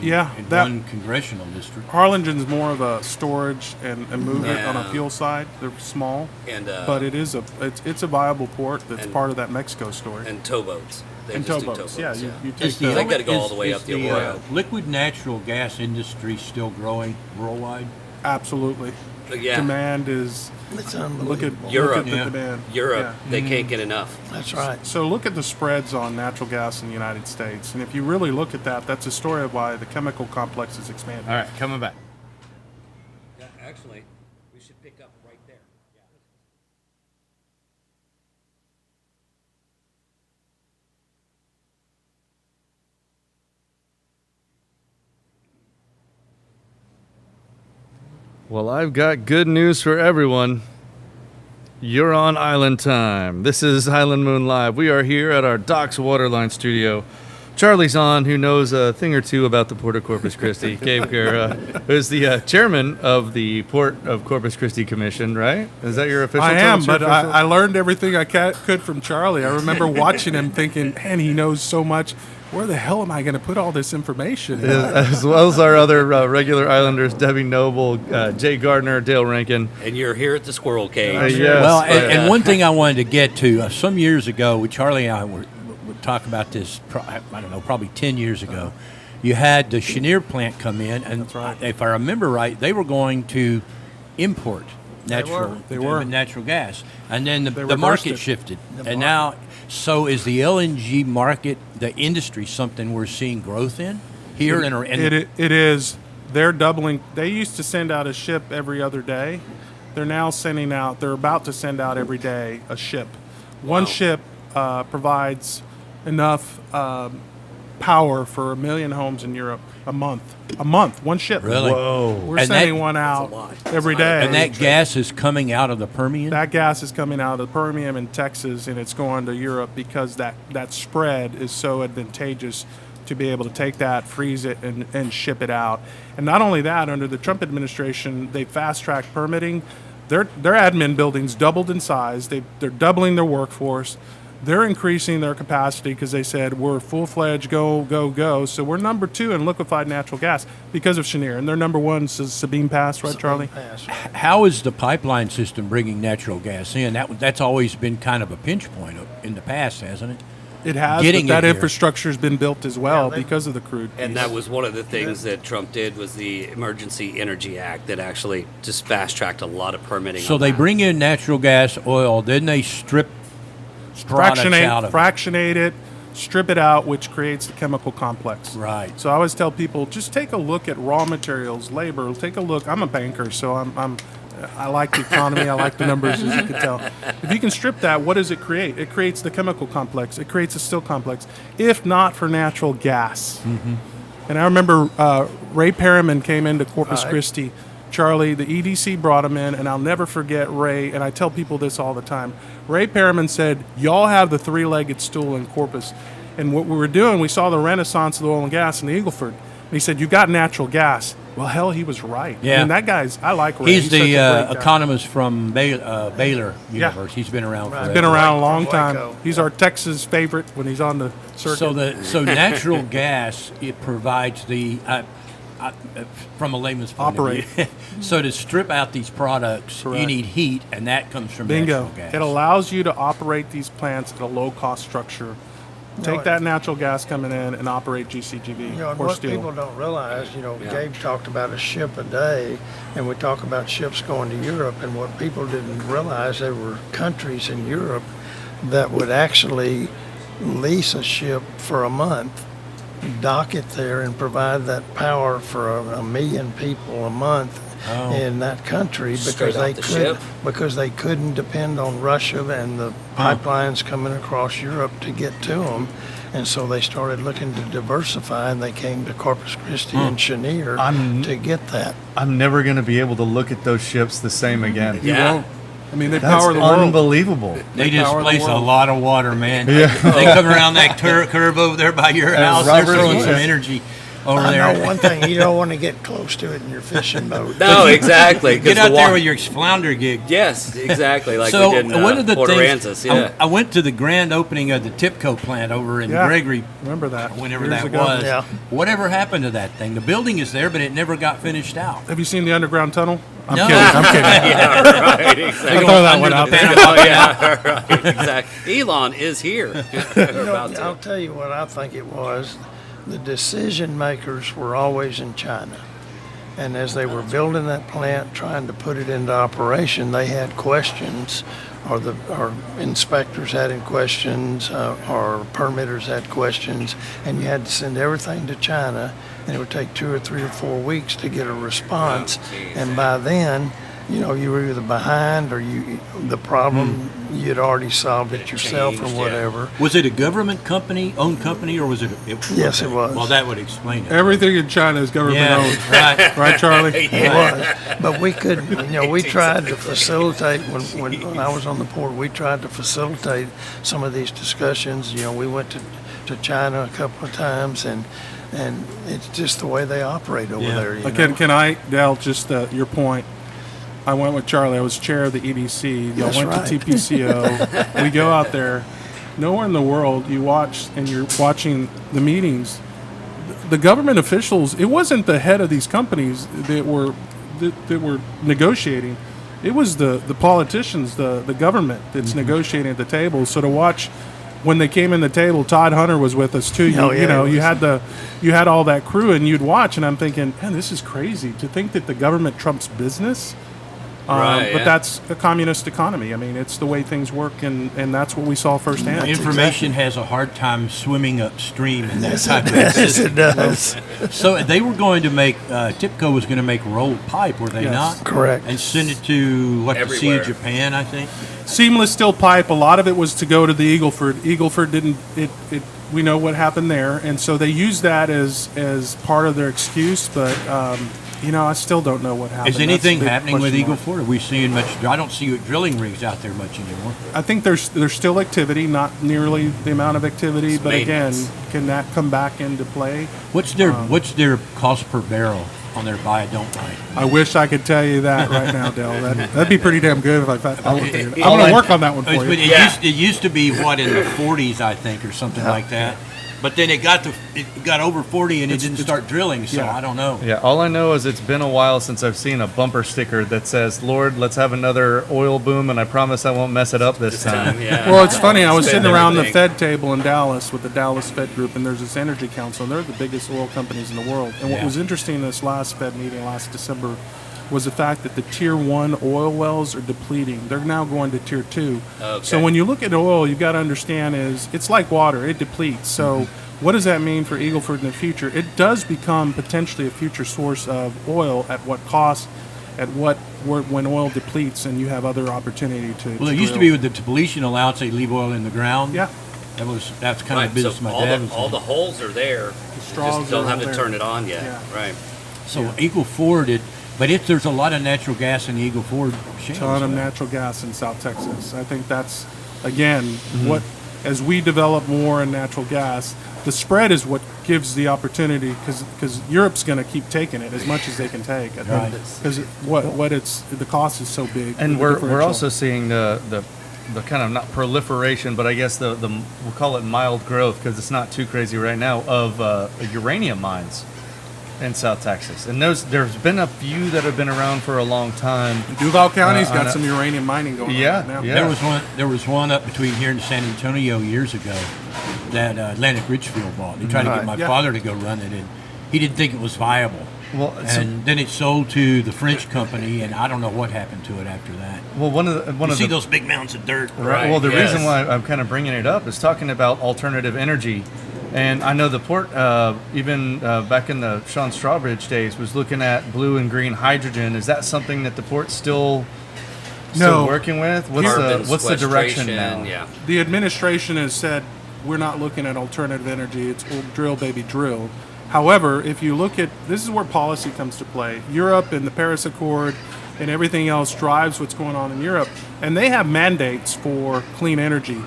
Yeah, In that one congressional district. Harlingen's more of a storage and movement on a Yeah. fuel side. They're small, And but it's a viable port that's and- part of that Mexico story. and towboats. They And just do towboats. Yeah, you take Is the, They gotta go all is- the way is up the Arroyo. liquid natural gas industry still growing worldwide? absolutely. Yeah. Demand is It's look at unbelievable. Europe. Look at the Yeah. demand. Europe, Yeah. they can't get enough. That's right. So look at the spreads on natural gas in the United States, and if you really look at that, that's a story of why the chemical complex is expanding. All right, coming back. Yeah, actually, we should pick up right there. Well, I've got good news for everyone. You're on Island Time. This is Island Moon Live. We are here at our Docks Waterline studio. Charlie's on, who knows a thing or two about the Port of Corpus Christi. Gabe Guerra, who's the chairman of the Port of Corpus Christi Commission, right? Is that your official I title? am, It's your but official- I learned everything I could from Charlie. I remember watching him thinking, man, he knows so much. Where the hell am I going to put all this information? as well as our other regular Islanders, Debbie Noble, Jay Gardner, Dale Rankin. And you're here at the Squirrel Cage. Yes, Well, but, and one thing I wanted to get to, some years ago, Charlie and I would talk about this, I don't know, probably 10 years ago. You had the Cheniere plant come in, and if I remember right, they were going to import They were. natural gas. And then the reversed market it. shifted. And now, so is the LNG market, the industry, something we're seeing growth in here? It is. They're doubling. They used to send out a ship every other day. They're now sending out. They're about to send out every day a ship. One ship provides enough power for 1 million homes in Europe a month. A month, one ship. Really? Whoa. We're And sending that- one out lot. every day. And that gas is coming out of the Permian? That gas is coming out of the Permian in Texas, and it's going to Europe because that spread is so advantageous to be able to take that, freeze it, and ship it out. And not only that, under the Trump administration, they fast-tracked permitting. Their admin buildings doubled in size. They're doubling their workforce. They're increasing their capacity because they said we're full-fledged, go, go, go. So we're number 2 in liquefied natural gas because of Cheniere, and they're number 1 is Sabine Pass, right, Charlie? Pass. How is the pipeline system bringing natural gas in? That's always been kind of a pinch point in the past, hasn't it? It has, Getting but that it here. infrastructure's been built as well Yeah, they- because of the crude. And that was one of the things that Trump did was the Emergency Energy Act that actually just fast-tracked a lot of permitting. So on they that. bring in natural gas, oil, then they strip products out of it. fractionate it, strip it out, which creates the chemical complex. Right. So I always tell people, just take a look at raw materials, labor. Take a look. I'm a banker, so I like the economy. I like the numbers, as you can tell. If you can strip that, what does it create? It creates the chemical complex. It creates a steel complex. If not for natural gas. Mm-hmm. And I remember Ray Perriman came into Corpus Christi. Charlie, the EDC brought him in, and I'll never forget Ray, and I tell people this all the time. Ray Perriman said, y'all have the 3-legged stool in Corpus. And what we were doing, we saw the renaissance of the oil and gas in the Eagle Ford. And he said, you got natural gas. Well, hell, he was right. Yeah. And that guy's, I like Ray. He's such a the great guy. economist from Baylor University. He's been around forever. Been around a long From time. Waco. He's our Texas favorite when he's on the circuit. So natural gas, it provides the from a layman's point Operate. of view. So to strip out these products, you Correct. need heat, and that comes from Bingo. natural gas. It allows you to operate these plants at a low-cost structure take that natural gas coming in and operate GCGV You know, and or what steel. people don't realize, Yeah. Gabe talked about a ship a day, and we talk about ships going to Europe, and what people didn't realize, there were countries in Europe that would actually lease a ship for a month, dock it there, and provide that power for a million people a month in that country Straight off the ship? because they couldn't depend on Russia and the pipelines coming across Europe to get to them. And so they started looking to diversify, and they came to Corpus Christi and Chenier to get that. I'm never going to be able to look at those ships the same again. Yeah. I mean, they That's power the world. unbelievable. They power the displace a world. lot of water, man. Yeah. They come around that curve over there by your house. They're Robert throwing says. some energy over I there. know one thing, you don't want to get close to it in your fishing boat. No, exactly. 'cause Get the out there wa- with your flounder gig. Yes, exactly. Like So we did in one of the Port things Aransas. Yeah. I went to the grand opening of the TIPCO plant over in Yeah. Gregory, Remember that? whenever Years that ago. was. Yeah. Whatever happened to that thing? The building is there, but it never got finished out. Have you seen the underground tunnel? I'm No. kidding. I'm kidding. yeah, right. Exactly. I'll throw that Under one the out there. Pentagon. Oh, yeah, right. Exactly. Elon is here. About I'll to. tell you what I think it was. The decision makers were always in China. And as they were building that plant, trying to put it into operation, they had questions, or inspectors had questions, or permitters had questions, and you had to send everything to China, and it would take 2 or 3 or 4 weeks to get a response. And by then, you were either behind, or the problem you'd already solved it yourself or changed, yeah. whatever. Was it a government owned company, or was it? Yes, it was. Well, that would explain it. Everything in China is government Yeah, owned. right. Right, Charlie? It was, but we couldn't. We tried to facilitate when I was on the board. We tried to facilitate some of these discussions. We went to China a couple of times, and it's just the way they operate over Yeah. there. Can I, Dale, just your point? I went with Charlie. I was chair of the EDC. I That's went right. to TPCO. We go out there. Nowhere in the world you watch, and you're watching the meetings. The government officials. It wasn't the head of these companies that were negotiating. It was the politicians, the government that's negotiating at the table. So to watch when they came in the table, Todd Hunter was with us too. Oh, yeah, he was. You had all that crew, and you'd watch, and I'm thinking, man, this is crazy to think that the government trumps business. Right, But yeah. that's a communist economy. I mean, it's the way things work, and that's what we saw firsthand. Information has a hard time swimming upstream in that Yes, type it of does. system. It does. So they were going to make TIPCO was going to make rolled pipe, were they Yes. not? Correct. And send it to the Sea Everywhere. of Japan, I think. Seamless steel pipe. A lot of it was to go to the Eagleford. Eagleford didn't. We know what happened there, and so they used that as part of their excuse. But I still don't know what happened. Is anything That's a big happening with question Eagle mark. Ford? Are we seeing much? I don't see drilling rigs out there much anymore. I think there's still activity, not nearly the amount of activity, but again, maintenance. can that come back into play? What's their cost per barrel on their buy? Don't buy. I wish I could tell you that right now, Dale. That'd be pretty damn good if I found that one. I'm All going I- to work on that one for But you. it used to be what in the 40s, I think, or something like that. But then it got over 40 and it didn't start drilling. So yeah. I don't know. Yeah, all I know is it's been a while since I've seen a bumper sticker that says, "Lord, let's have another oil boom, and I promise I won't mess it up this time." Yeah. Well, it's funny. I was Spend sitting around the everything. Fed table in Dallas with the Dallas Fed Group, and there's this energy council, and they're the biggest oil companies in the world. And what Yeah. was interesting in this last Fed meeting last December was the fact that the tier 1 oil wells are depleting. They're now going to tier 2. Okay. So when you look at oil, you've got to understand is it's like water. It depletes. So what does that mean for Eagleford in the future? It does become potentially a future source of oil at what cost, when oil depletes, and you have other opportunity to. Well, it used to be with the depletion allowance, they leave oil in the ground. Yeah. That's kind Right, of business so my all dad the, was all in. the holes are there. straws Just don't are have all to there. turn it on yet. Yeah. Right. So Eagle Ford, there's a lot of natural gas in the Eagle Ford shales. Ton of natural gas in South Texas. I think that's, again, what, as we develop more in natural gas, the spread is what gives the opportunity, because Europe's going to keep taking it as much as they can take. I Right. think because the cost is so big. And the we're differential. also seeing the kind of, not proliferation, but I guess the we'll call it mild growth, because it's not too crazy right now, of uranium mines. in South Texas, and there's been a few that have been around for a long time. Duval County's I got know. some uranium mining going Yeah, on right now. yeah. There was one up between here and San Antonio years ago that Atlantic Richfield bought. They tried to Right. get my Yeah. father to go run it, and he didn't think it was viable. Well, And then it sold to the French company, and I don't know what happened to it after that. well, one of You see the those big mounds of dirt? Right. Well, the yes. reason why I'm kind of bringing it up is talking about alternative energy. And I know the port, even back in the Sean Strawbridge days, was looking at blue and green hydrogen. Is that something that the port's still No. working with? Carbon What's the direction sequestration, now? Yeah. The administration has said we're not looking at alternative energy. It's drill, baby, drill. However, if you look at this is where policy comes to play. Europe and the Paris Accord and everything else drives what's going on in Europe, and they have mandates for clean energy.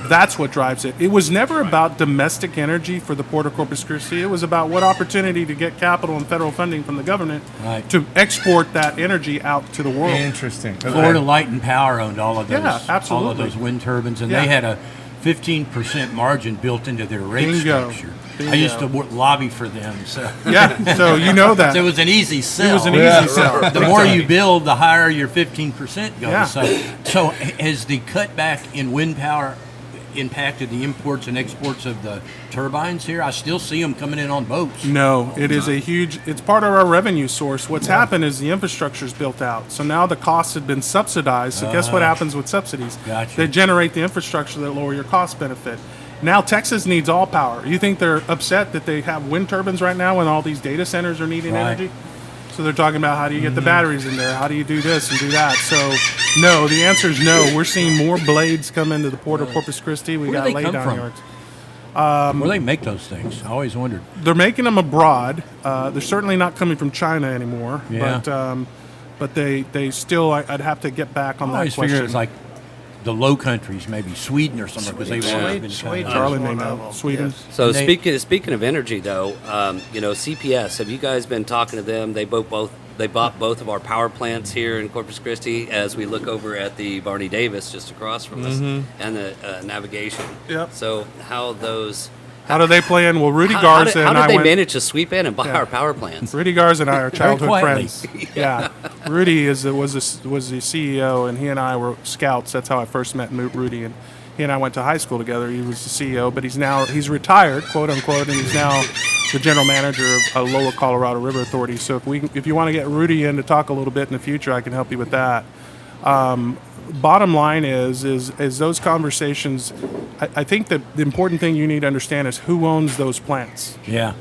That's what drives it. It was never about domestic energy for the Port of Corpus Christi. It was about what opportunity to get capital and federal funding from the government Right. to export that energy out to the world. Interesting. Okay. Florida Light and Power owned all of those, Yeah, all of absolutely. those wind turbines, and Yeah. they had a 15% margin built into their rate Bingo. structure. Bingo. I used to lobby for them, so Yeah, so you know that. so it was an easy sell. It was an Yeah. easy sell. The more you build, the higher your 15% goes. Yeah. So has the cutback in wind power impacted the imports and exports of the turbines here? I still see them coming in on boats. No, it is a huge, it's part of our revenue source. What's happened is the infrastructure's built out. So now the costs have been subsidized. So guess what happens with subsidies? Gotcha. They generate the infrastructure that lower your cost benefit. Now Texas needs all power. You think they're upset that they have wind turbines right now when all these data centers are needing Right. energy? So they're talking about how do you get the batteries in there? How do you do this and do that? So no, the answer is no. We're seeing more blades come into the port of Corpus Christi. We Where got do they lay come down from? yards. Where do they make those things? I always wondered. They're making them abroad. They're certainly not coming from China anymore. Yeah. But they still. I'd have to get back on I that always question. figured it's like the Low Countries, maybe Sweden or somewhere, because they were up in Sweden. China. Charlie is may one know. of them, Sweden. yes. So They- speaking of energy, though, CPS. Have you guys been talking to them? They bought both of our power plants here in Corpus Christi. As we look over at the Barney Davis just across from us, and the navigation. Yep. So how those? How do they play in? Well, Rudy How Garza did and I they went. manage to sweep in and buy Yeah. our power plants? Rudy Garza and I are childhood quietly. friends. Yeah, Rudy was the CEO, and he and I were scouts. That's how I first met Rudy, and he and I went to high school together. He was the CEO, but he's retired, quote unquote, and he's now the general manager of Lower Colorado River Authority. So if you want to get Rudy in to talk a little bit in the future, I can help you with that. Bottom line is those conversations. I think that the important thing you need to understand is who owns those plants. Yeah.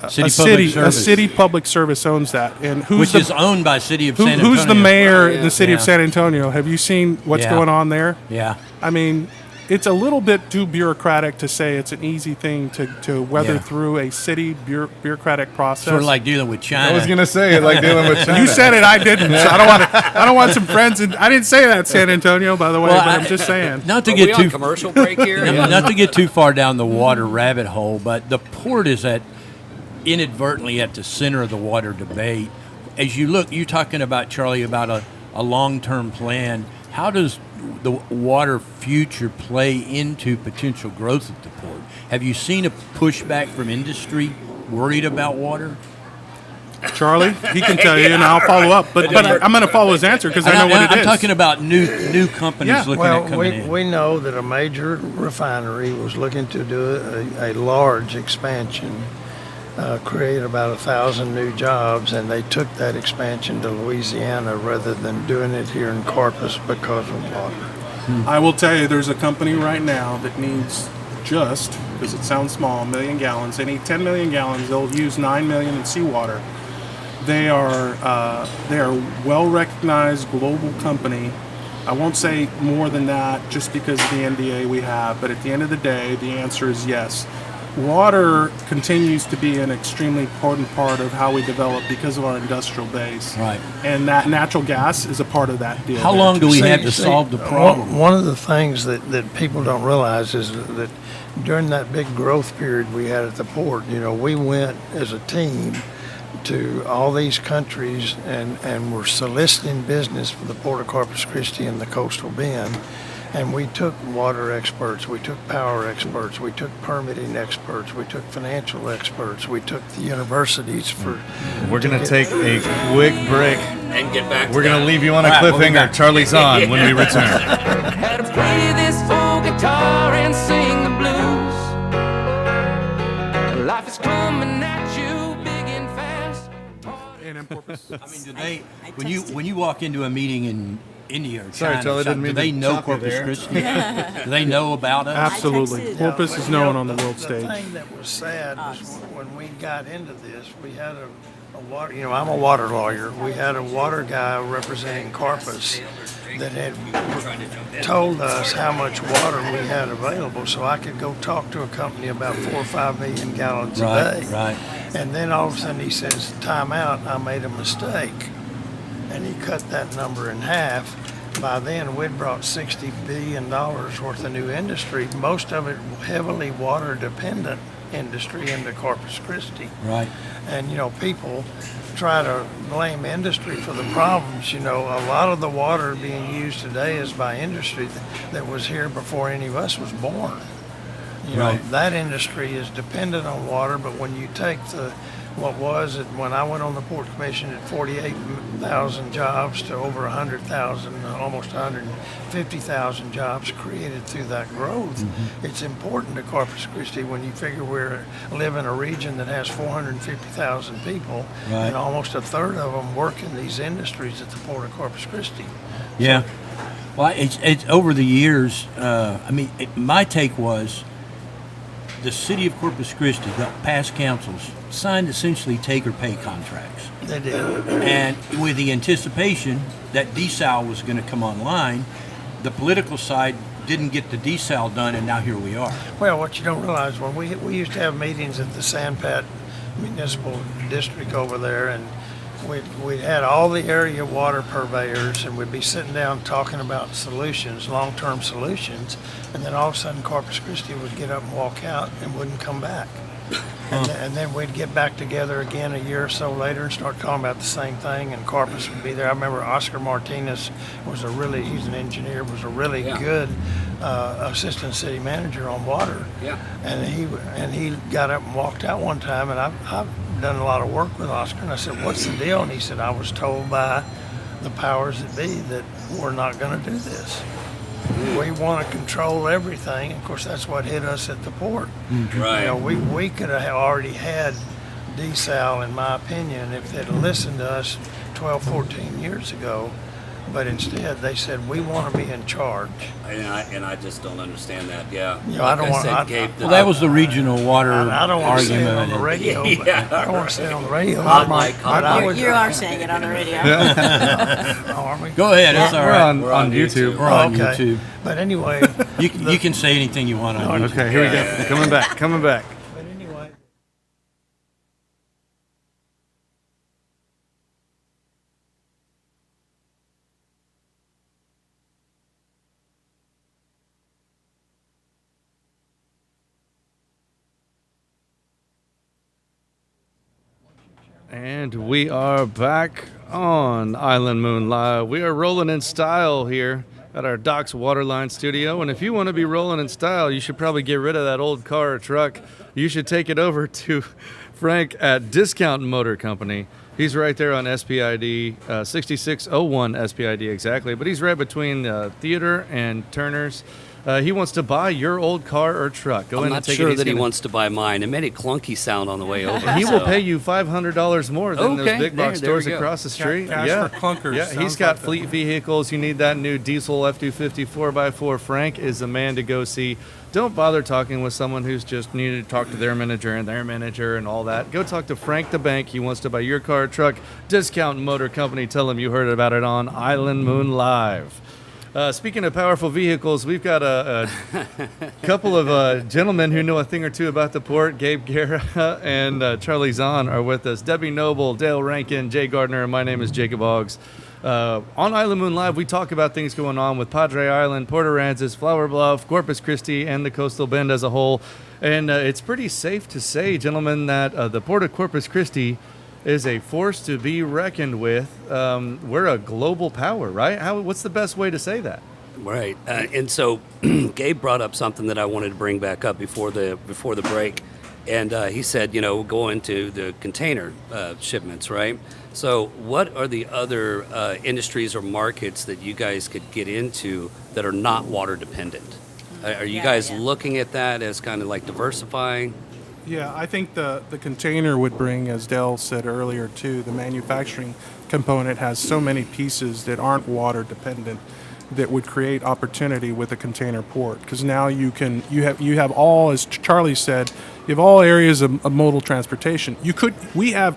A Public city Service, public service owns that, and which is owned by City of San Antonio. who's the mayor Right, in the city of yeah. San Antonio? Have you seen what's Yeah. going on there? Yeah. I mean, it's a little bit too bureaucratic to say it's an easy thing to weather Yeah. through a city bureaucratic process. Sort of like dealing with China. I was gonna say like dealing with China. you said it, I didn't. So I don't want some friends. I didn't say that, San Antonio, by the way. Well, but I'm just saying. Not to Are get we too on commercial break here? not to get too far down the water rabbit hole, but the port is inadvertently at the center of the water debate. As you look, you're talking about, Charlie, about a long-term plan. How does the water future play into potential growth at the port? Have you seen a pushback from industry worried about water? Charlie, he can tell you, and I'll follow up. But I'm going to follow his answer because I know what it I'm is. talking about new companies Yeah. looking at Well, coming in. we know that a major refinery was looking to do a large expansion, create about 1,000 new jobs, and they took that expansion to Louisiana rather than doing it here in Corpus because of water. I will tell you, there's a company right now that needs just, because it sounds small, 1 million gallons. They need 10 million gallons. They'll use 9 million in seawater. They are well-recognized global company. I won't say more than that just because of the NDA we have, but at the end of the day, the answer is yes. Water continues to be an extremely important part of how we develop because of our industrial base. Right. And that natural gas is a part of that deal. How there, long too. do we See- have to see, solve the problem? One of the things that people don't realize is that during that big growth period we had at the port, we went as a team to all these countries and were soliciting business for the Port of Corpus Christi and the Coastal Bend. And we took water experts, we took power experts, we took permitting experts, we took financial experts, we took the universities for. We're going to take a quick break. And get back to We're going to that. leave you on a All right, we'll be cliffhanger. back. Charlie's on when we return. Had to play this folk guitar and sing the blues. Life is coming at you big and fast. A&M Corpus. I mean, do they when you walk into a meeting in India or Sorry, China, Charlie, or something, didn't mean do they to know chop you Corpus there. Christi? Do they know about us? Absolutely. texted- Corpus is known on the world The stage. thing that was sad was when we got into this, we had a water, I'm a water lawyer. We had a water guy representing Corpus that had told us how much water we had available, so I could go talk to a company about 4 or 5 million gallons a Right, day. right. And then all of a sudden he says, time out, I made a mistake. And he cut that number in half. By then, we'd brought $60 billion worth of new industry, most of it heavily water dependent industry into Corpus Christi. Right. And, people try to blame industry for the problems. A lot of the water being used today is by industry that was here before any of us was born. Right. That industry is dependent on water, but when you take when I went on the Port Commission at 48,000 jobs to over 100,000, almost 150,000 jobs created through that growth, it's important to Corpus Christi when you figure we live in a region that has 450,000 people, Right. and almost a third of them work in these industries at the Port of Corpus Christi. Yeah. Well, it's over the years. My take was the city of Corpus Christi, the past councils, signed essentially take-or-pay contracts. They did. And with the anticipation that desal was going to come online, the political side didn't get the desal done, and now here we are. Well, what you don't realize, when we used to have meetings at the Sandpat Municipal District over there, and we had all the area water purveyors, and we'd be sitting down talking about solutions, long-term solutions, and then all of a sudden Corpus Christi would get up and walk out and wouldn't come back. And then we'd get back together again a year or so later and start talking about the same thing, and Corpus would be there. I remember Oscar Martinez he's an engineer, was a really good assistant city manager on water. Yeah. And he got up and walked out one time, and I've done a lot of work with Oscar, and I said, "What's the deal?" And he said, "I was told by the powers that be that we're not going to do this. We want to control everything." Of course, that's what hit us at the port. Right. We could have already had desal, in my opinion, if they'd listened to us 12, 14 years ago. But instead, they said, we want to be in charge. And I just don't understand that. Yeah. I don't want. Well, that was the regional water I don't want to say it on argument. the radio. But Yeah, I don't want to say it on the radio. Hot but mic, hot I mic. would- You are saying it on the radio. Are we? Go ahead, it's all We're right. on, on YouTube. We're on Okay. YouTube. But anyway, You can say anything you want on YouTube. Okay, here we go. Coming back. but anyway. And we are back on Island Moon Live. We are rolling in style here at our Docks Waterline studio. And if you want to be rolling in style, you should probably get rid of that old car or truck. You should take it over to Frank at Discount Motor Company. He's right there on SPID, 6601 SPID exactly. But he's right between Theater and Turner's. He wants to buy your old car or truck. Go I'm in not and take sure it. He's that he gonna- wants to buy mine. It made a clunky sound on the way over. He will so- pay you $500 more than those Okay, big box there we stores go. across the street. Cash yeah, for clunkers. yeah. He's Sounds got like that. fleet vehicles. You need that new diesel F-250 4x4. Frank is the man to go see. Don't bother talking with someone who's just needed to talk to their manager and all that. Go talk to Frank the Bank. He wants to buy your car or truck. Discount Motor Company. Tell him you heard about it on Island Moon Live. Speaking of powerful vehicles, we've got a couple of gentlemen who know a thing or two about the port. Gabe Guerra and Charlie Zahn are with us. Debbie Noble, Dale Rankin, Jay Gardner, and my name is Jacob Oggs. On Island Moon Live, we talk about things going on with Padre Island, Port Aransas, Flower Bluff, Corpus Christi, and the Coastal Bend as a whole. And it's pretty safe to say, gentlemen, that the Port of Corpus Christi is a force to be reckoned with. We're a global power, right? What's the best way to say that? Right, and so Gabe brought up something that I wanted to bring back up before the break, and he said, go into the container shipments, right? So, what are the other industries or markets that you guys could get into that are not water dependent? Are you guys looking at that as kind of like diversifying? Yeah, I think the container would bring, as Dell said earlier too, the manufacturing component has so many pieces that aren't water dependent that would create opportunity with a container port, because now you have all, as Charlie said, you have all areas of modal transportation. We are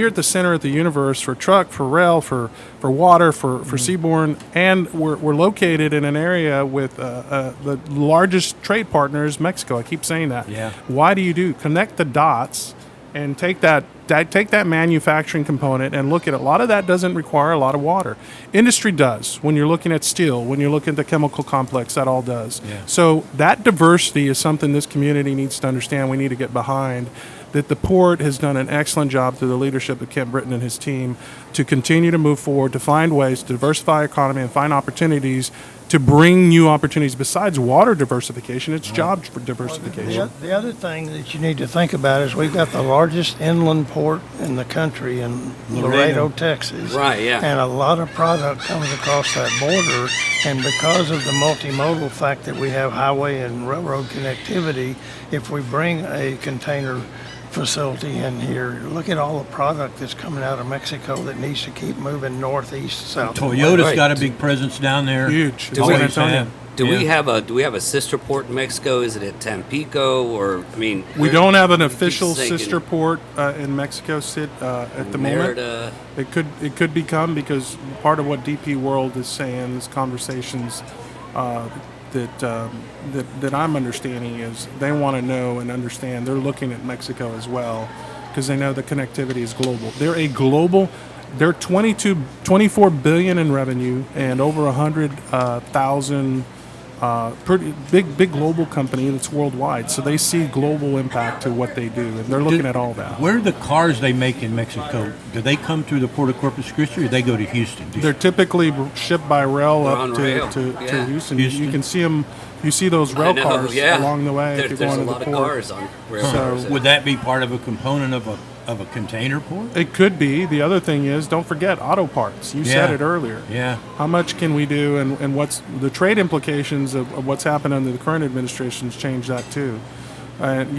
at the center of the universe for truck, for rail, for water, for seaborne, and we're located in an area with the largest trade partner is Mexico. I keep saying that. Yeah. Why do you connect the dots and take that manufacturing component and look at it? A lot of that doesn't require a lot of water. Industry does. When you're looking at steel, when you're looking at the chemical complex, that all does. Yeah. So that diversity is something this community needs to understand. We need to get behind. That the port has done an excellent job through the leadership of Kent Britton and his team to continue to move forward, to find ways to diversify economy and find opportunities to bring new opportunities besides water diversification. It's job diversification. The other thing that you need to think about is we've got the largest inland port in the country in Laredo, Texas. Right, yeah. And a lot of product comes across that border. And because of the multimodal fact that we have highway and railroad connectivity, if we bring a container facility in here, look at all the product that's coming out of Mexico that needs to keep moving northeast, south. Toyota's Right. got a big presence down there. Huge. Do San we- Antonio. Do we have a sister port in Mexico? Is it at Tampico, or We where- don't have an I keep official thinking sister port in Mexico at the moment. Merida? It could become, because part of what DP World is saying, is conversations that I'm understanding is they want to know and understand.Ey're looking at Mexico as well because they know the connectivity is global. They're 24 billion in revenue and over 100,000. Pretty big global company that's worldwide, so they see global impact to what they do, and they're looking at all that. Where are the cars they make in Mexico? Do they come through the Port of Corpus Christi, or do they go to Houston? They're typically shipped by rail They're up on to, rail, to, yeah. to Houston. Houston. You can see them. You see those I rail know, cars yeah. along the way if you're There's going a to lot the of port. cars on railroads. Would that be part of a component of a container port? It could be. The other thing is, don't forget auto parts. You said Yeah. it earlier. Yeah. How much can we do, and what's the trade implications of what's happened under the current administration's changed that too. And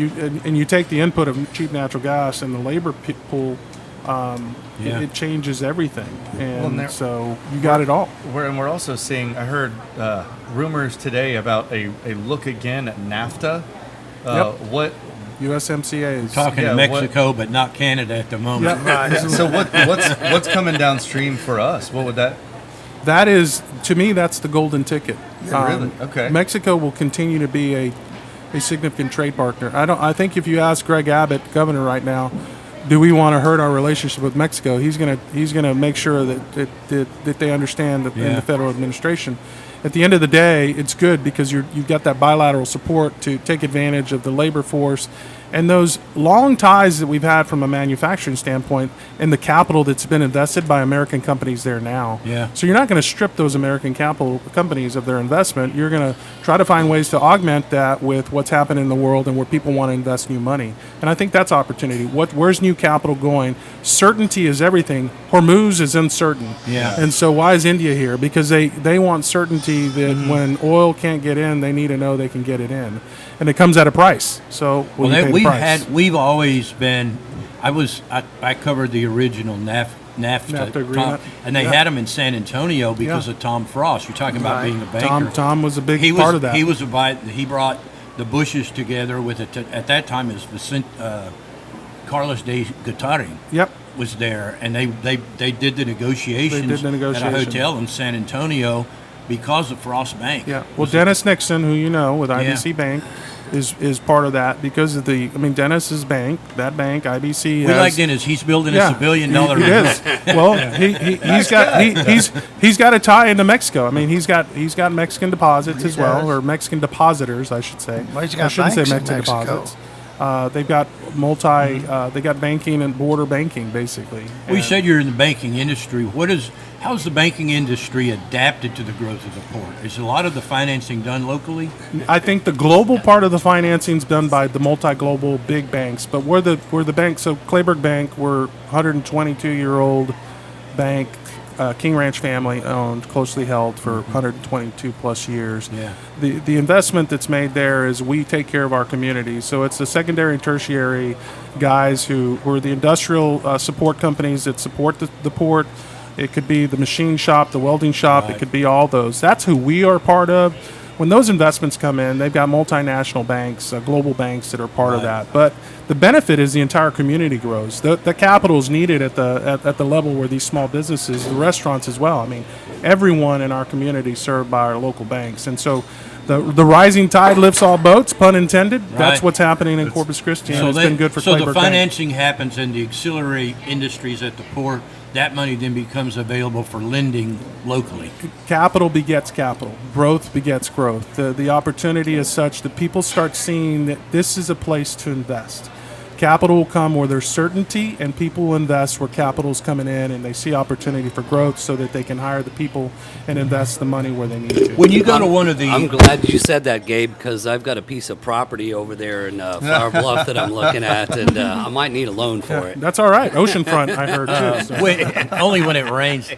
you take the input of cheap natural gas and the labor pool, Yeah. it changes everything. And and there- so you got it all. We're also seeing, I heard rumors today about a look again at NAFTA. Yep. What? USMCA is Talking Yeah, to what- Mexico, but not Canada at the moment. So what's coming downstream for us? What would that? That is, to me, that's the golden ticket. Really? Okay. Mexico will continue to be a significant trade partner. I think if you ask Greg Abbott, governor right now, do we want to hurt our relationship with Mexico? He's gonna make sure that they understand that in Yeah. the federal administration. At the end of the day, it's good because you've got that bilateral support to take advantage of the labor force and those long ties that we've had from a manufacturing standpoint and the capital that's been invested by American companies there now. Yeah. So you're not going to strip those American capital companies of their investment. You're going to try to find ways to augment that with what's happening in the world and where people want to invest new money. And I think that's opportunity. Where's new capital going? Certainty is everything. Hormuz is uncertain. Yeah. And so why is India here? Because they want certainty that when oil can't get in, they need to know they can get it in. And it comes at a price. So will you pay the price? We've always been. I covered the original NAFTA agreement. and they Yeah. had them in San Antonio because Yeah. of Tom Frost. You're talking about Right. being a banker. Tom was a big he part was, of that. He brought the Bushes together with at that time it was Carlos de Guattari. Yep. Was there, and they did the negotiations, They did the at a negotiation. hotel in San Antonio because of Frost Bank. Yeah. Well, Dennis Nixon, who you know with IBC Yeah. Bank, is part of that because of Dennis's bank, that bank, IBC. We like Dennis. He's building us $1 billion. He is. Well, he's got a tie into Mexico. I mean, he's got Mexican deposits as well, or Mexican depositors, I should say. Well, he's I got shouldn't say banks in Mexican Mexico. deposits. They've got they got banking and border banking basically. Well, you And- said you're in the banking industry. How's the banking industry adapted to the growth of the port? Is a lot of the financing done locally? I think the global part of the financing is done by the multi-global big banks, but we're the bank. So Clayburgh Bank, we're 122-year-old bank, King Ranch family owned, closely held for 122 plus years. Yeah. The investment that's made there is we take care of our community. So it's the secondary and tertiary guys who are the industrial support companies that support the port. It could be the machine shop, the welding shop. Right. It could be all those. That's who we are part of. When those investments come in, they've got multinational banks, global banks that are part of that. But the benefit is the entire community grows. The capital is needed at the level where these small businesses, the restaurants as well. I mean, everyone in our community is served by our local banks, and so the rising tide lifts all boats, pun intended. That's Right. what's happening in Corpus Christi, and it's been good for So Clayburgh the Bank. financing happens in the auxiliary industries at the port. That money then becomes available for lending locally. Capital begets capital. Growth begets growth. The opportunity is such that people start seeing that this is a place to invest. Capital will come where there's certainty, and people will invest where capital is coming in, and they see opportunity for growth so that they can hire the people and invest the money where they need to. When you go to one of the, I'm glad you said that, Gabe, because I've got a piece of property over there in Flower Bluff that I'm looking at, and I might need a loan for it. That's all right. Oceanfront, I heard too. So. only when it rains.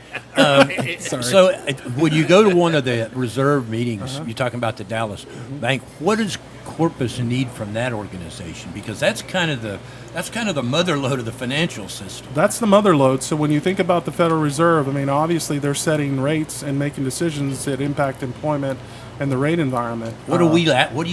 So when you go to one of the reserve meetings, you're talking about the Dallas Bank. What does Corpus need from that organization? Because that's kind of the mother lode of the financial system. That's the mother lode. So when you think about the Federal Reserve, I mean, obviously they're setting rates and making decisions that impact employment and the rate environment. What do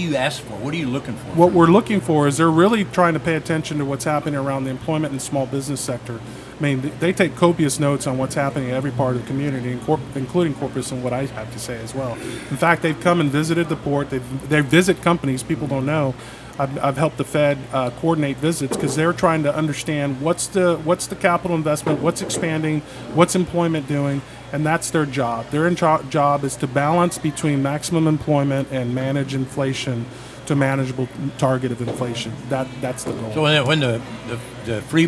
you ask for? What are you looking for? What we're looking for is they're really trying to pay attention to what's happening around the employment and small business sector. I mean, they take copious notes on what's happening in every part of the community, including Corpus, and what I have to say as well. In fact, they've come and visited the port. They visit companies people don't know. I've helped the Fed coordinate visits because they're trying to understand what's the capital investment, what's expanding, what's employment doing, and that's their job. Their job is to balance between maximum employment and manage inflation to a manageable target of inflation. That's the goal. So when the free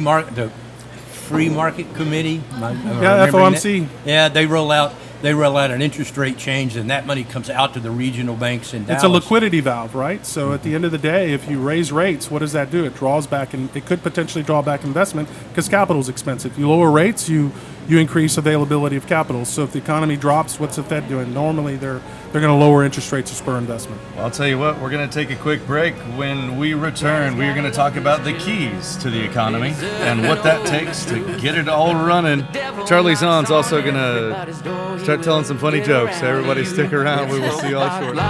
market committee, Yeah, FOMC. Yeah, they roll out an interest rate change, and that money comes out to the regional banks in Dallas. It's a liquidity valve, right? So at the end of the day, if you raise rates, what does that do? It draws back, and it could potentially draw back investment because capital is expensive. You lower rates, you increase availability of capital. So if the economy drops, what's the Fed doing? Normally, they're going to lower interest rates to spur investment. Well, I'll tell you what, we're going to take a quick break. When we return, we are going to talk about the keys to the economy and what that takes to get it all running. Charlie Zahn's also going to start telling some funny jokes. So everybody stick around. We will see you all shortly.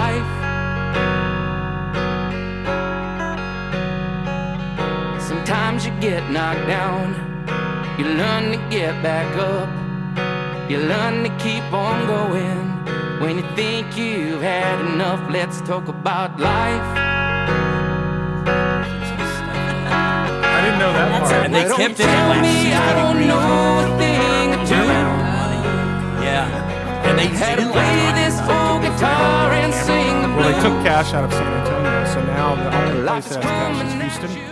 Sometimes you get knocked down, you learn to get back up, you learn to keep on going. When you think you've had enough, let's talk about life. I didn't know that part. And they kept it at Tell like me I 60 don't degrees. know a thing or two. Yeah, and they Had to still play this old guitar and sing the Well, they blues. took cash out of San Antonio, so now the only place that has cash coming is at Houston. you.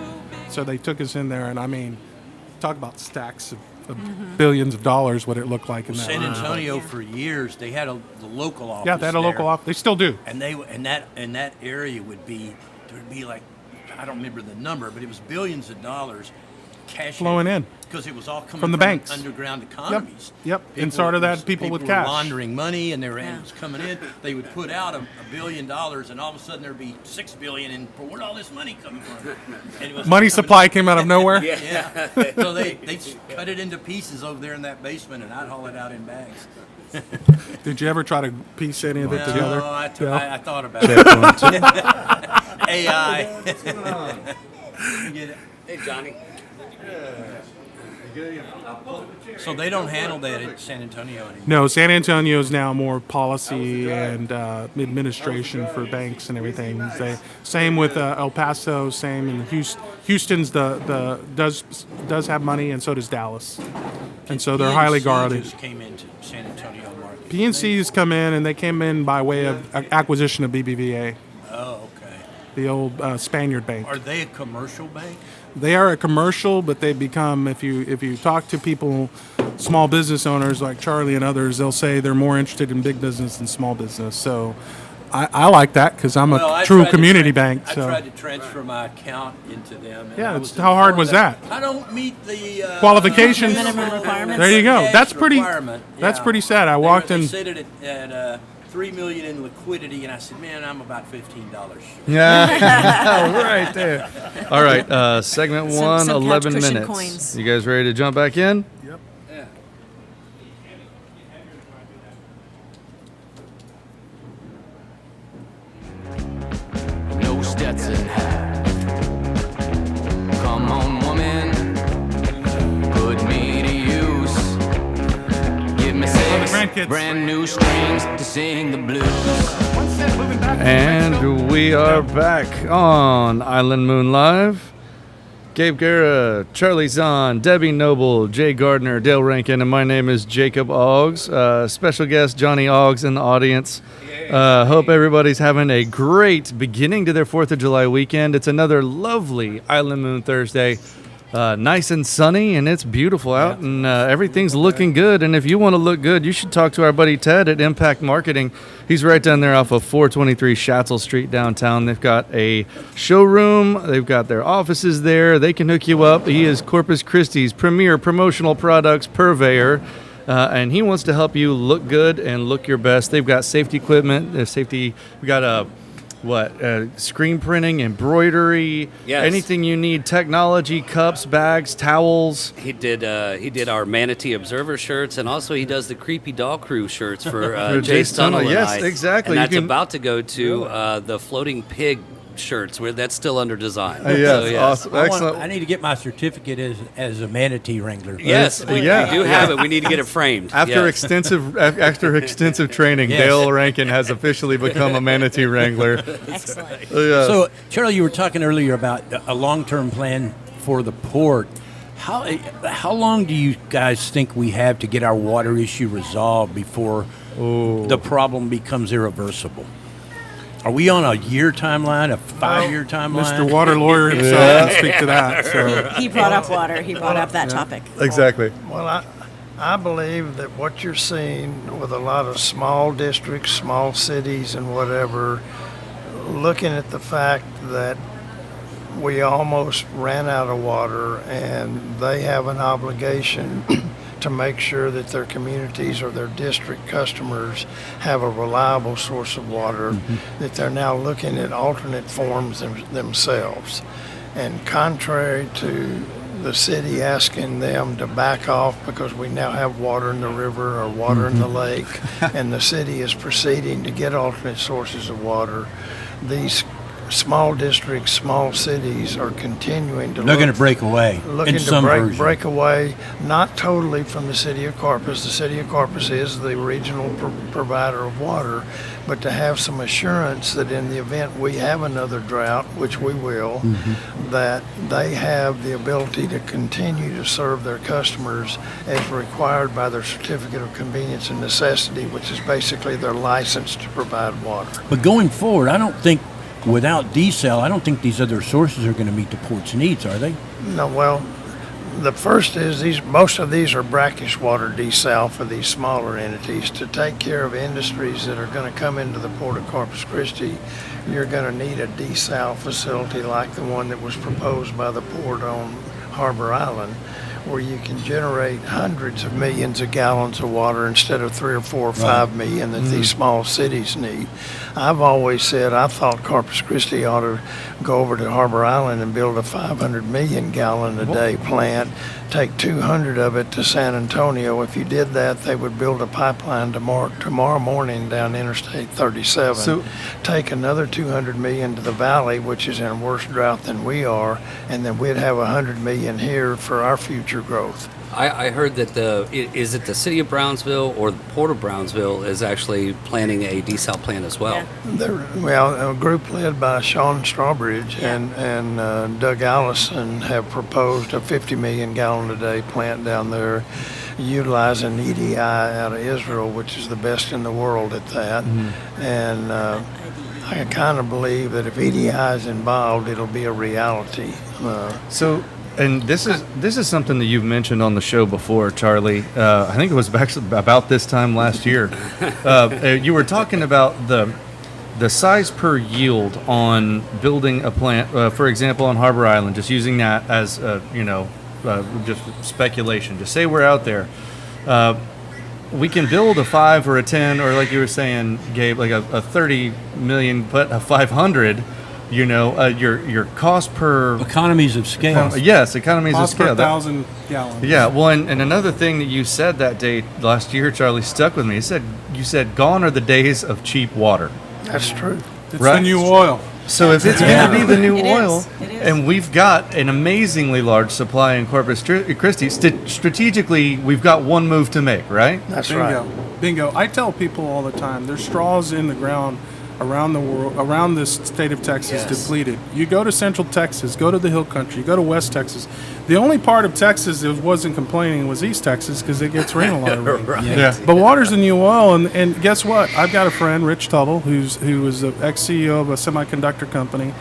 So they took us in there, and I mean, talk about stacks of billions of dollars, what it looked like in that San room. Antonio for years. They had the local office. Yeah, they had a local there. office. They still do. And that area would be like, I don't remember the number, but it was billions of dollars cash Flowing in. because it was all coming From the banks. underground economies. Yep. Inside of that, people with were cash. laundering money, and it was coming in. They would put out $1 billion, and all of a sudden there'd be $6 billion. And where'd all this money come from? And it was Money coming supply came out of nowhere. Yeah. So they cut it into pieces over there in that basement, and I'd haul it out in bags. Did you ever try to piece any of it together? No, I Yeah. thought about it. AI. Get it? Hey, Johnny. So they don't handle that at San Antonio anymore. No, San Antonio is now more policy and administration for banks and everything. Same with El Paso, same in Houston's does have money, and so does Dallas, and so they're highly PNC guarded. just came into San Antonio market. PNC's come in, and they came in by way of acquisition of BBVA. Oh, okay. the old Spaniard Bank. Are they a commercial bank? They are a commercial, but they become, if you talk to people, small business owners like Charlie and others, they'll say they're more interested in big business than small business. So I like that because I'm Well, a I true tried to community tran- bank. I So tried to transfer my account into them. And Yeah, I it's- was how hard informed was that? I don't meet the Qualifications? Minimum requirements? there you go. cash That's pretty. requirement. That's Yeah. pretty sad. I They walked were- in. They said it at $3 million in liquidity, and I said, "Man, I'm about $15 short." Yeah, right there. All right, segment Some- one, some 11 couch cushion minutes. coins. You guys ready to jump back in? Yep. Yeah. No Stetson hat. Come on, woman, put me to use. Give me six grandkids. brand new strings to sing the blues. And we are back on Island Moon Live. Gabe Guerra, Charlie Zahn, Debbie Noble, Jay Gardner, Dale Rankin, and my name is Jacob Oggs. Special guest Johnny Oggs in the audience. Hope everybody's having a great beginning to their 4th of July weekend. It's another lovely Island Moon Thursday. Nice and sunny, and it's beautiful out, and everything's looking good. And if you want to look good, you should talk to our buddy Ted at Impact Marketing. He's right down there off of 423 Schatzel Street downtown. They've got a showroom. They've got their offices there. They can hook you up. He is Corpus Christi's premier promotional products purveyor, and he wants to help you look good and look your best. They've got safety equipment. We got screen printing, embroidery, Yes. anything you need, technology, cups, bags, towels. He did our Manatee Observer shirts, and also he does the Creepy Doll Crew shirts for For Jay Jace Tunnel, Tunnel. yes, and I. exactly. And You that's can- about to go to the Floating Pig shirts, where that's still under design. Yes, awesome. I Excellent. need to get my certificate as a manatee wrangler. Yes, we Yeah. do have it. We need to get it framed. After Yes. extensive training, Yes. Dale Rankin has officially become a manatee wrangler. Excellent. Yeah. So, Charlie, you were talking earlier about a long-term plan for the port. How long do you guys think we have to get our water issue resolved before the problem becomes irreversible? Are we on a year timeline, a 5-year timeline? Mr. Water Lawyer himself can speak to that. So He brought up water. He brought up that topic. Exactly. Well, I believe that what you're seeing with a lot of small districts, small cities, and whatever, looking at the fact that we almost ran out of water and they have an obligation to make sure that their communities or their district customers have a reliable source of water, that they're now looking at alternate forms themselves. And contrary to the city asking them to back off because we now have water in the river or water in the lake, and the city is proceeding to get alternate sources of water, these small districts, small cities are continuing to They're going look to break away looking in to some version. break away, not totally from the city of Corpus. The city of Corpus is the regional provider of water, but to have some assurance that in the event we have another drought, which we will, that they have the ability to continue to serve their customers as required by their certificate of convenience and necessity, which is basically their license to provide water. But going forward, I don't think, without desal, I don't think these other sources are going to meet the port's needs, are they? No, well, the first is most of these are brackish water desal for these smaller entities. To take care of industries that are going to come into the Port of Corpus Christi, you're going to need a desal facility like the one that was proposed by the port on Harbor Island, where you can generate hundreds of millions of gallons of water instead of 3 or 4 or 5 million that these small cities need. I've always said I thought Corpus Christi ought to go over to Harbor Island and build a 500 million gallon a day plant, take 200 of it to San Antonio. If you did that, they would build a pipeline tomorrow morning down Interstate 37. So- take another 200 million to the valley, which is in a worse drought than we are, and then we'd have 100 million here for our future growth. I heard that is it the city of Brownsville or the Port of Brownsville is actually planning a desal plant as well. Well, a group led by Sean Strawbridge and Doug Allison have proposed a 50 million gallon a day plant down there, utilizing EDI out of Israel, which is the best in the world at that. And I kind of believe that if EDI is involved, it'll be a reality. So, and this is something that you've mentioned on the show before, Charlie. I think it was actually about this time last year. You were talking about the size per yield on building a plant, for example, on Harbor Island. Just using that as just speculation. Just say we're out there. We can build a 5 or a 10, or like you were saying, Gabe, like a 30 million, but a 500. Your cost per Economies of scale. yes, economies of Cost scale. per That- 1,000 gallons. yeah, well, and another thing that you said that day last year, Charlie, stuck with me. You said, "Gone are the days of cheap water." That's true. It's Right. the new oil. So if it's going to be the new It oil, is. It is. and we've got an amazingly large supply in Corpus Christi, strategically, we've got one move to make, right? That's Bingo. right. Bingo. I tell people all the time, there's straws in the ground around the world, around this state of Texas depleted. You go to Central Texas, go to the Hill Country, you go to West Texas. The only part of Texas that wasn't complaining was East Texas because it gets rain a lot of rain. Yeah. But water's the new oil, and guess what? I've got a friend, Rich Tuttle, who was the ex-CEO of a semiconductor company,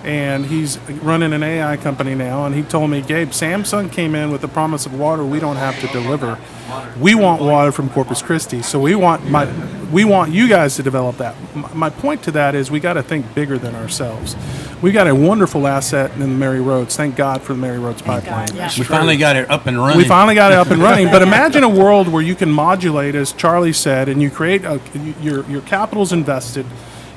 and he's running an AI company now. And he told me, Gabe, Samsung came in with the promise of water we don't have to deliver. We want water from Corpus Christi, so we want you guys to develop that. My point to that is we got to think bigger than ourselves. We got a wonderful asset in the Mary Roads. Thank God for the Mary Roads pipeline. Yeah. We finally got it up and running. We finally got it up and running. But imagine a world where you can modulate, as Charlie said, and you create your capital's invested.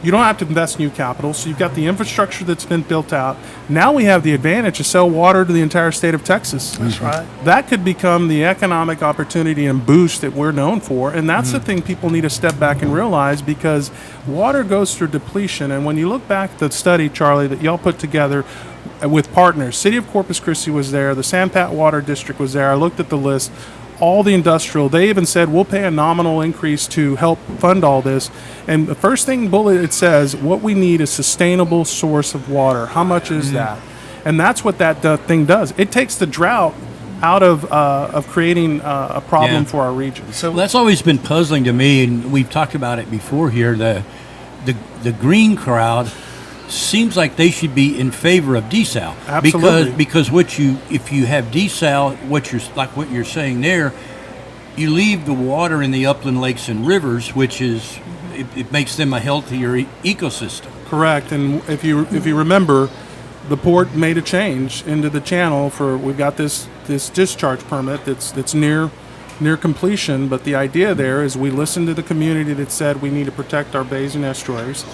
You don't have to invest new capital, so you've got the infrastructure that's been built out. Now we have the advantage to sell water to the entire state of Texas. That's right. That could become the economic opportunity and boost that we're known for. And that's the thing people need to step back and realize, because water goes through depletion. And when you look back at the study, Charlie, that y'all put together with partners, City of Corpus Christi was there, the Sampat Water District was there. I looked at the list. All the industrial, they even said we'll pay a nominal increase to help fund all this. And the first thing bullet it says, what we need is sustainable source of water. How much is that? And that's what that thing does. It takes the drought out of creating a problem Yeah. for our region. So that's always been puzzling to me, and we've talked about it before here. The green crowd seems like they should be in favor of desal. Absolutely. Because if you have desal, what you're saying there, you leave the water in the upland lakes and rivers, which is it makes them a healthier ecosystem. Correct. And if you remember, the port made a change into the channel we've got this discharge permit that's near completion. But the idea there is we listened to the community that said we need to protect our bays and estuaries.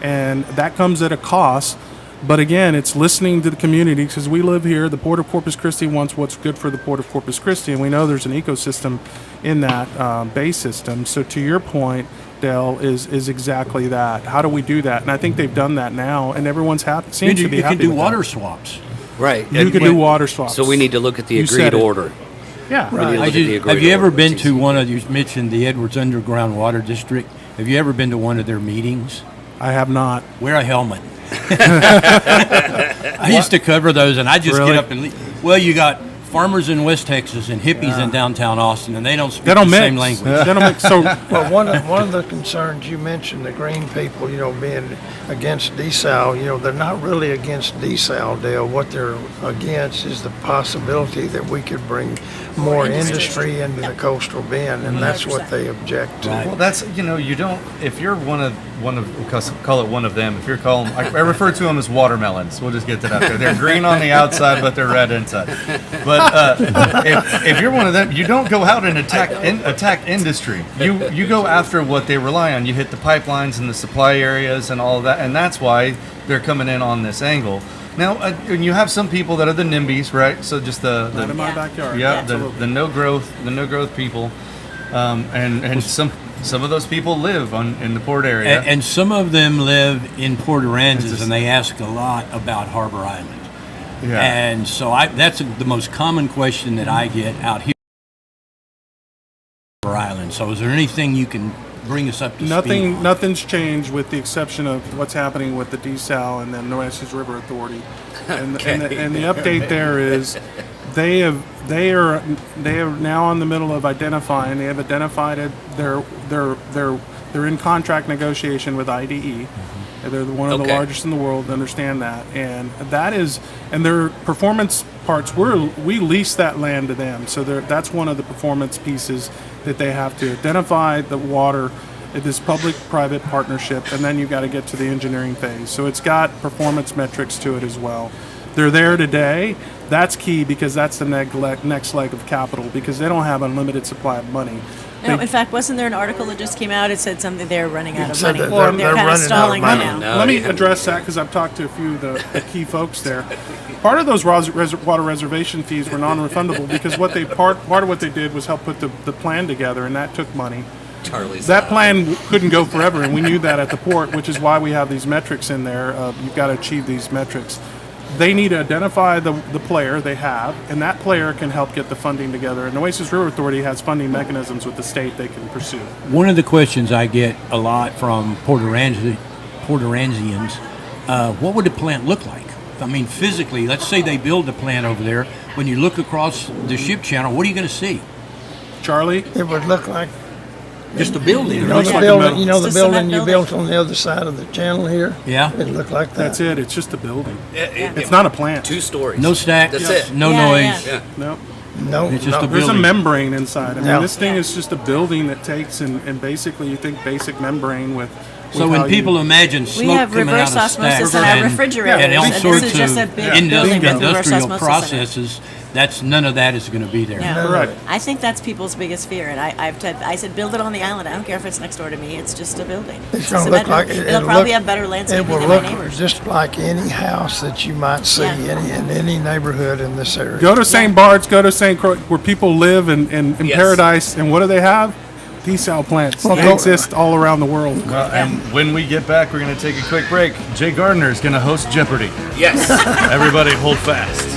And that comes at a cost. But again, it's listening to the community, because we live here. The Port of Corpus Christi wants what's good for the Port of Corpus Christi, and we know there's an ecosystem in that bay system. So to your point, Dale, is exactly that. How do we do that? And I think they've done that now, and everyone's happy. Seems to be You happy can do with water that. swaps. Right. You can do water swaps. So we need to look at the You said agreed it. order. Yeah. We need to look at the agreed Have you ever order been with to TCEQ. one of, you mentioned the Edwards Underground Water District. Have you ever been to one of their meetings? I have not. Wear a helmet. I used to cover those, and I just Really? get up and leave. Well, you got farmers in West Texas and hippies in downtown Austin, and they don't speak They don't the mix. same language. They don't mix. So Well, one of the concerns you mentioned, the green people, being against desal, they're not really against desal, Dale. What they're against is the possibility that we could bring more industry into the coastal bend, and that's what they object to. Well, that's you don't. If you're one of call it one of them. If you're calling, I refer to them as watermelons. We'll just get that out there. They're green on the outside, but they're red inside. But if you're one of them, you don't go out and attack industry. You go after what they rely on. You hit the pipelines and the supply areas and all of that, and that's why they're coming in on this angle. Now, and you have some people that are the NIMBYs, right? So just not in my backyard. yeah, Absolutely. the no growth people, and some of those people live in the port area. And some of them live in Port Aransas, and they ask a lot about Harbor Island. yeah. And so that's the most common question that I get out here. Harbor Island. So is there anything you can bring us up to speed on? Nothing's changed with the exception of what's happening with the desal and the Nueces River Authority. And the update there is they are now in the middle of identifying. They have identified it. They're in contract negotiation with IDE, They're one of the Okay. largest in the world. Understand that, and that is, and their performance parts. We lease that land to them, so that's one of the performance pieces that they have to identify the water. This public-private partnership, and then you've got to get to the engineering phase. So it's got performance metrics to it as well. They're there today. That's key because that's the next leg of capital because they don't have unlimited supply of money. No, They- in fact, wasn't there an article that just came out? It said something they're running out of said money. that Or they're they're kind of running out of stalling right money. now. No, Let me yeah. address that because I've talked to a few of the key folks there. Part of those water reservation fees were non-refundable because part of what they did was help put the plan together, and that took money. Charlie's That plan couldn't go forever, and we knew that at the port, which is why we have these metrics in there. You've got to achieve these metrics. They need to identify the player they have, and that player can help get the funding together. And the Oasis River Authority has funding mechanisms with the state they can pursue. One of the questions I get a lot from Port Aransans, what would the plant look like? I mean, physically, let's say they build the plant over there. When you look across the ship channel, what are you going to see? Charlie? It would look like, Just a building. you know, looks the like a building, metal- you know, the It's a cement building you building. built on the other side of the channel here? Yeah. It looked like that. That's it. It's just a building. It- It's not a plant. 2 stories. No stack. That's it. No Yeah, noise. yeah. Yeah. No. No, It's just no. a There's a building. membrane inside. I mean, Yeah. this thing Yeah. is just a building that takes and basically you think basic membrane with. So with when how people you, imagine We smoke have coming reverse out of stacks osmosis in our refrigerators, and all and this sorts is just a of big building with reverse industrial osmosis in it. processes, that's none of that is going to be there. Yeah. Correct. I think that's people's biggest fear, and I said build it on the island. I don't care if it's next door to me. It's just a building. It's gonna a look cement like building. it'll It'll probably look- have better It landscaping will than my look neighbors. just like any house that you might see Yeah. in any neighborhood in this area. Go to St. Bart's, go to St. Croix, where people live in Yes. paradise, and what do they have? Desal plants. Well, They go- exist all around the world. And when we get back, we're going to take a quick break. Jay Gardner is going to host Jeopardy. Yes. Everybody hold fast.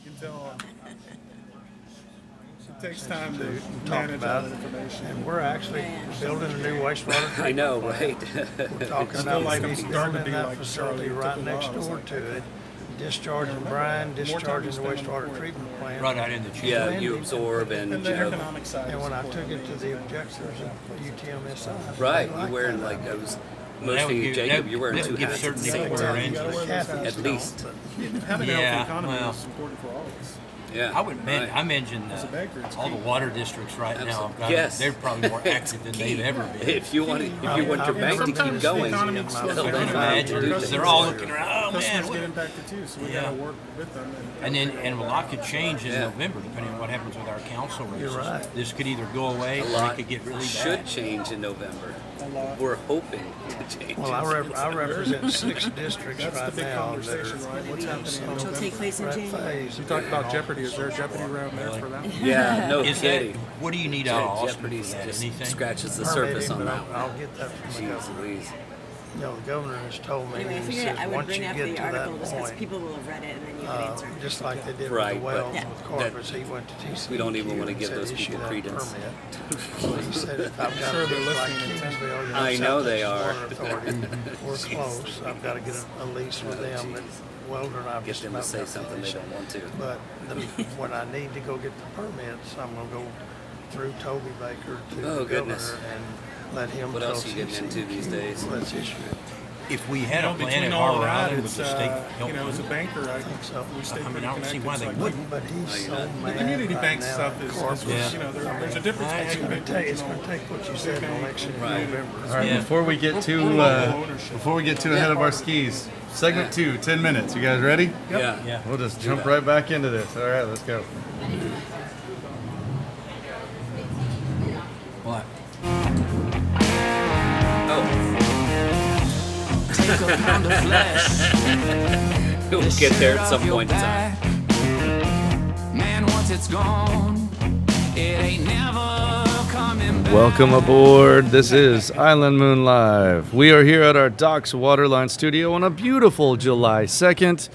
You can tell it takes time to Talk about it. And we're actually building a new wastewater treatment I know, plant. right? We're talking still about like it's starting to building be that like facility Charlie. It right took a next while. It's door like, to it, discharging brine, discharging the wastewater treatment plant. Right out in the channel. Yeah, you absorb and, And you the know, economic side. And is when I important. took it to the objectors of UTMSI. right, they you're liked wearing that. like, I was That would mostly give- Jacob, that- you're wearing that 2 would give hats at the certainty same for our time. engines. Kathy's At least. Having a Yeah, healthy economy well. is important for all of us. Yeah. I would right. I mentioned a baker, it's all the key. water districts right now. Absolutely. Yes. They're probably more active than they've ever been. If you want your bank to keep Sometimes the going, economy they'll slows let down. you Imagine, do because things. they're all looking around. Oh man, Customers what- get impacted too, so we Yeah. gotta work with them. and a lot could change in Yeah. November depending on what happens with our council races. You're right. This could either go away A or lot it could get really should bad. change in November. We're hoping to change. Well, I represent 6 districts That's the right big now. conversation, right? What's happening in Which will take November? place in January. phase. You talked about Jeopardy. Is there a Jeopardy around there for that? Yeah, no Is that, kidding. what do you need out of Austin Jeopardy for that? just Anything? scratches the surface on Permitting, that but one. I'll get that from the Jeez governor. Louise. You know, the governor has told me, Anyway, I he figured says, I would once you bring up get the to article that just because point, people will have read it and then you can answer. just like they did Right, with the but wells Yeah. with Corpus, he went to TCEQ. We don't even wanna and give said, those "Issue people that credence." permit." So he said, if I've got sure to they're do like listening intently. Kingsville, you know, I South know they Texas are. Water Authority, we're close. I've got to get a lease with them, but Welder and I've Get just them to about say got something they finished. don't want to. But when I need to go get the permits, I'm gonna go through Toby Baker to Oh, the goodness. governor and let him What tell else are you getting into these days? Let's issue it. If we had You a know, plan between at all of Harbor that, Island with it's, the state you know, as a help, banker, so. we stay I mean, pretty I don't see connected. why so they like, wouldn't. But he's so The mad The community right bank now stuff at is, Corpus. you know, there's a difference It's between gonna big take, it's regional. gonna take what you said in election in Right. November. All right, Yeah. before we get too ahead of our skis, segment 2, 10 minutes. You guys ready? Yeah. Yeah. We'll just jump right back into this. All right, let's go. What? We'll get there at some point in time. Man, once it's gone, it ain't never coming back. Welcome aboard. This is Island Moon Live. We are here at our Docks Waterline studio on a beautiful July 2nd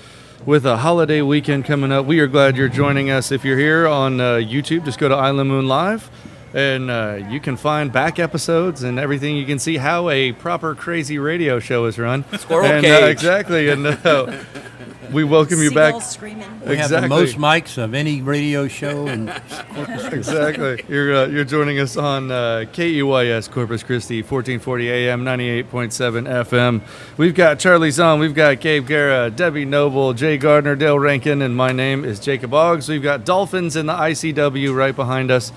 with a holiday weekend coming up. We are glad you're joining us. If you're here on YouTube, just go to Island Moon Live. And you can find back episodes and everything. You can see how a proper crazy radio show is run. Squirrel and, cage. Exactly. And we welcome you back. Seagulls screaming. We have the most mics of any radio show in Corpus Christi. Exactly. You're joining us on KUYS Corpus Christi, 1440 AM, 98.7 FM. We've got Charlie Zahn, we've got Gabe Guerra, Debbie Noble, Jay Gardner, Dale Rankin, and my name is Jacob Oggs. We've got Dolphins in the ICW right behind us.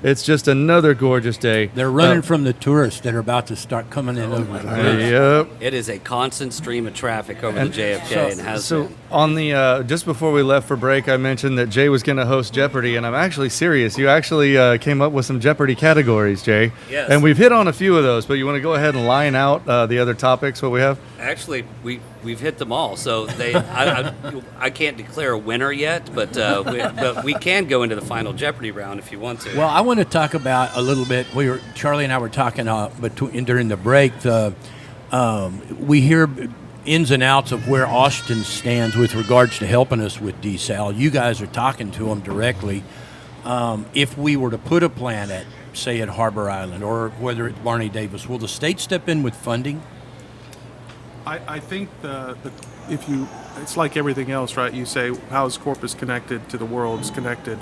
It's just another gorgeous day. They're running from the tourists that are about to start coming in over the bridge. Yep. It is a constant stream of traffic over the JFK and has So been. on the just before we left for break, I mentioned that Jay was going to host Jeopardy, and I'm actually serious. You actually came up with some Jeopardy categories, Jay. Yes. And we've hit on a few of those, but you want to go ahead and line out the other topics, what we have? Actually, we've hit them all. So I can't declare a winner yet, but we can go into the final Jeopardy round if you want to. Well, I want to talk about a little bit. Charlie and I were talking during the break. We hear ins and outs of where Austin stands with regards to helping us with desal. You guys are talking to them directly. If we were to put a plant at, say, at Harbor Island or whether it's Barney Davis, will the state step in with funding? I think it's like everything else, right? You say, how is Corpus connected to the world? It's connected.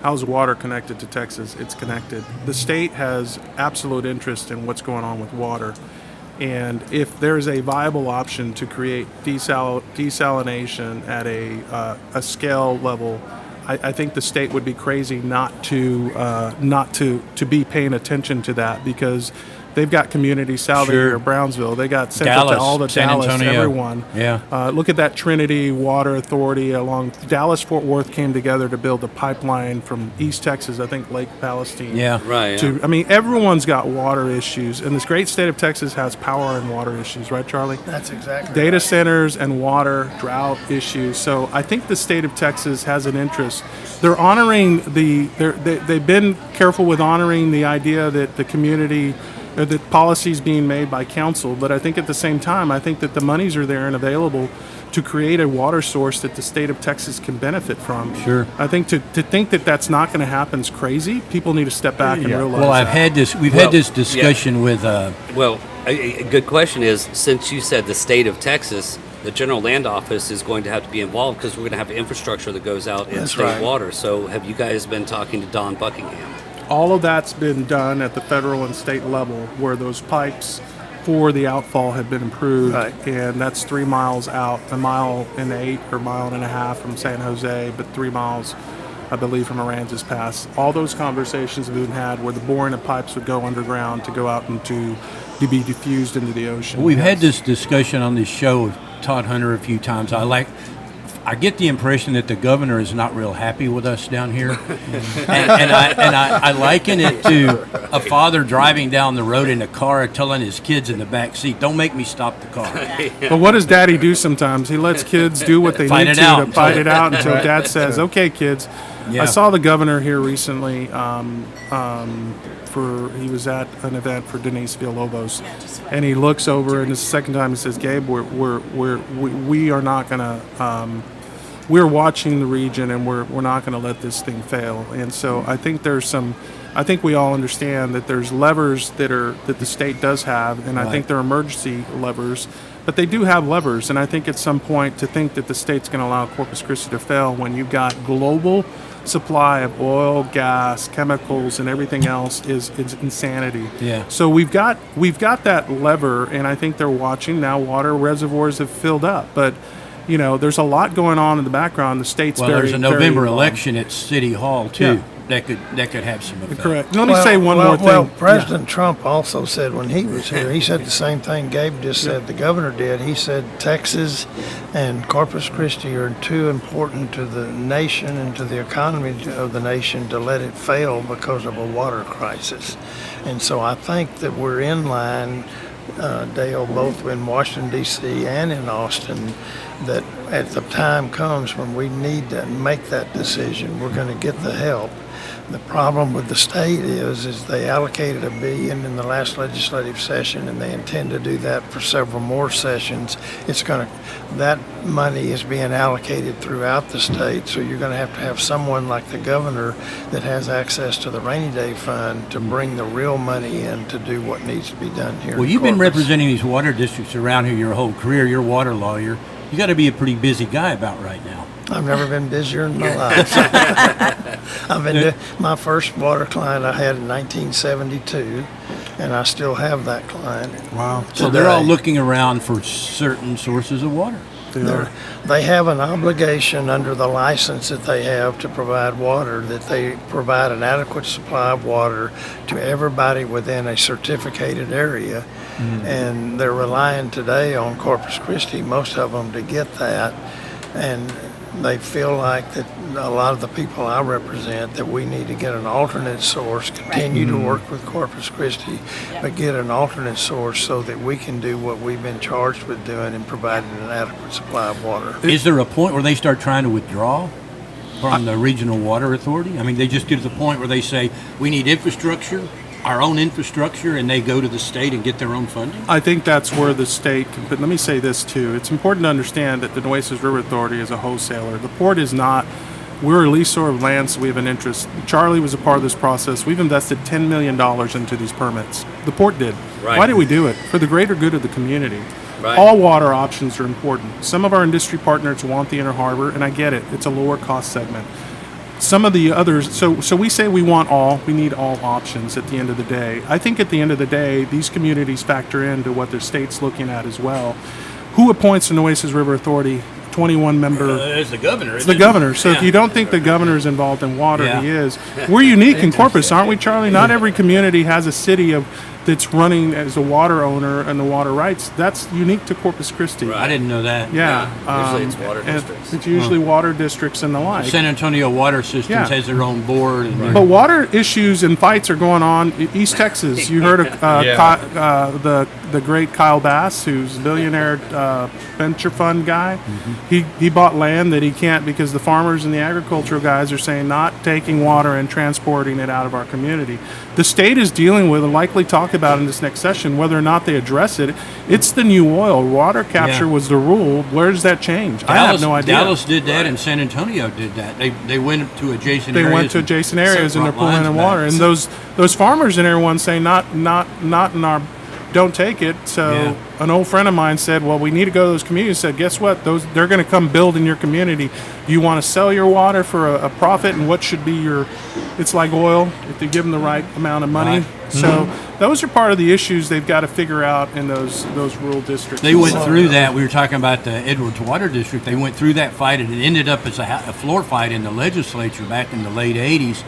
How's water connected to Texas? It's connected. The state has absolute interest in what's going on with water. And if there's a viable option to create desalination at a scale level, I think the state would be crazy not to be paying attention to that, because they've got communities south of here, Brownsville. They got Central Dallas, all the San Dallas, Antonio. everyone. Yeah. Look at that Trinity Water Authority along Dallas-Fort Worth came together to build a pipeline from East Texas, I think Lake Palestine. Yeah. Right, To, yeah. I mean, everyone's got water issues, and this great state of Texas has power and water issues, right, Charlie? That's exactly Data right. centers and water, drought issues. So I think the state of Texas has an interest. They're honoring they've been careful with honoring the idea that the community, or the policies being made by council, but I think at the same time, I think that the monies are there and available to create a water source that the state of Texas can benefit from. Sure. I think to think that that's not going to happen is crazy. People need to step back and realize. Well, we've had this yeah. discussion with. Well, a good question is, since you said the state of Texas, the General Land Office is going to have to be involved because we're going to have infrastructure that goes out in That's state right. water. So have you guys been talking to Don Buckingham? All of that's been done at the federal and state level, where those pipes for the outfall have been improved, Right. and that's 3 miles out, 1.8 miles or 1.5 miles from San Jose, but 3 miles, I believe, from Aransas Pass. All those conversations have been had where the boring of pipes would go underground to go out to be diffused into the ocean. We've had this discussion on this show with Todd Hunter a few times. I get the impression that the governor is not real happy with us down here, and I liken it to a father driving down the road in a car telling his kids in the back seat, "Don't make me stop the car." But what does Daddy do sometimes? He lets kids do what they Fight need it to out. fight it out until Dad says, "Okay, kids." Yeah. I saw the governor here recently. He was at an event for Denise Villalobos, and he looks over, and it's the second time he says, "Gabe, we are not gonna." We're watching the region, and we're not going to let this thing fail. And so I think I think we all understand that there's levers that the state does have, and I think they're emergency levers, but they do have levers. And I think at some point, to think that the state's going to allow Corpus Christi to fail when you've got global supply of oil, gas, chemicals, and everything else is insanity. Yeah. So we've got that lever, and I think they're watching now. Water reservoirs have filled up, but there's a lot going on in the background. The state's There's a very November involved. election at City Hall too. Yeah. That could have some effect. Correct. Let me say one more thing. Well, President Trump also said when he was here, he said the same thing Gabe just said. The governor did. He said Texas and Corpus Christi are too important to the nation and to the economy of the nation to let it fail because of a water crisis. And so I think that we're in line, Dale, both in Washington, D.C. and in Austin, that at the time comes when we need to make that decision, we're going to get the help. The problem with the state is they allocated $1 billion in the last legislative session, and they intend to do that for several more sessions. That money is being allocated throughout the state, so you're going to have someone like the governor that has access to the rainy day fund to bring the real money in to do what needs to be done here. Well, in you've been Corpus. representing these water districts around here your whole career. You're a water lawyer. You got to be a pretty busy guy about right now. I've never been busier in my life. My first water client I had in 1972, and I still have that client. Wow. So they're all looking around for certain sources of water. They have an obligation under the license that they have to provide water, that they provide an adequate supply of water to everybody within a certificated area. And they're relying today on Corpus Christi, most of them, to get that. And they feel like that a lot of the people I represent, that we need to get an alternate source, continue to work with Corpus Christi, but get an alternate source so that we can do what we've been charged with doing and providing an adequate supply of water. Is there a point where they start trying to withdraw from the regional water authority? I mean, they just get to the point where they say, we need infrastructure, our own infrastructure, and they go to the state and get their own funding? I think that's where the state can, but let me say this too. It's important to understand that the Nueces River Authority is a wholesaler. The port is not. We're a leaseor of land, so we have an interest. Charlie was a part of this process. We've invested $10 million into these permits. The port did. Right. Why did we do it? For the greater good of the community. Right. All water options are important. Some of our industry partners want the inner harbor, and I get it. It's a lower cost segment. Some of the others, so we say we need all options at the end of the day. I think at the end of the day, these communities factor into what the state's looking at as well. Who appoints the Nueces River Authority? 21 member. It's the governor. It's the governor. So if you don't think the governor is involved in water, Yeah. he is. We're unique in Corpus, aren't we, Charlie? Not every community has a city that's running as a water owner and the water rights. That's unique to Corpus Christi. I didn't know that. Yeah. Usually it's water and districts. It's usually water districts and the like. San Antonio Water Systems Yeah. has their own board. And But water issues and fights are going on in East Texas. You heard of the great Kyle Bass, who's a billionaire venture fund guy. He bought land that he can't because the farmers and the agricultural guys are saying not taking water and transporting it out of our community. The state is dealing with, and likely talk about in this next session, whether or not they address it. It's the new oil. Water capture Yeah. was the rule. Where does that change? I have no idea. Dallas did that, and San Antonio did that. They went to adjacent They areas. went to adjacent areas and they're brought lines pulling in back. water. And those farmers and everyone saying not in our, don't take it. So Yeah. an old friend of mine said, well, we need to go to those communities. Said, guess what? They're going to come build in your community. You want to sell your water for a profit, and what should be your? It's like oil. If you give them the right amount of money. Right. So those are part of the issues they've got to figure out in those rural districts. They went through that. We were talking about the Edwards Water District. They went through that fight, and it ended up as a floor fight in the legislature back in the late 80s.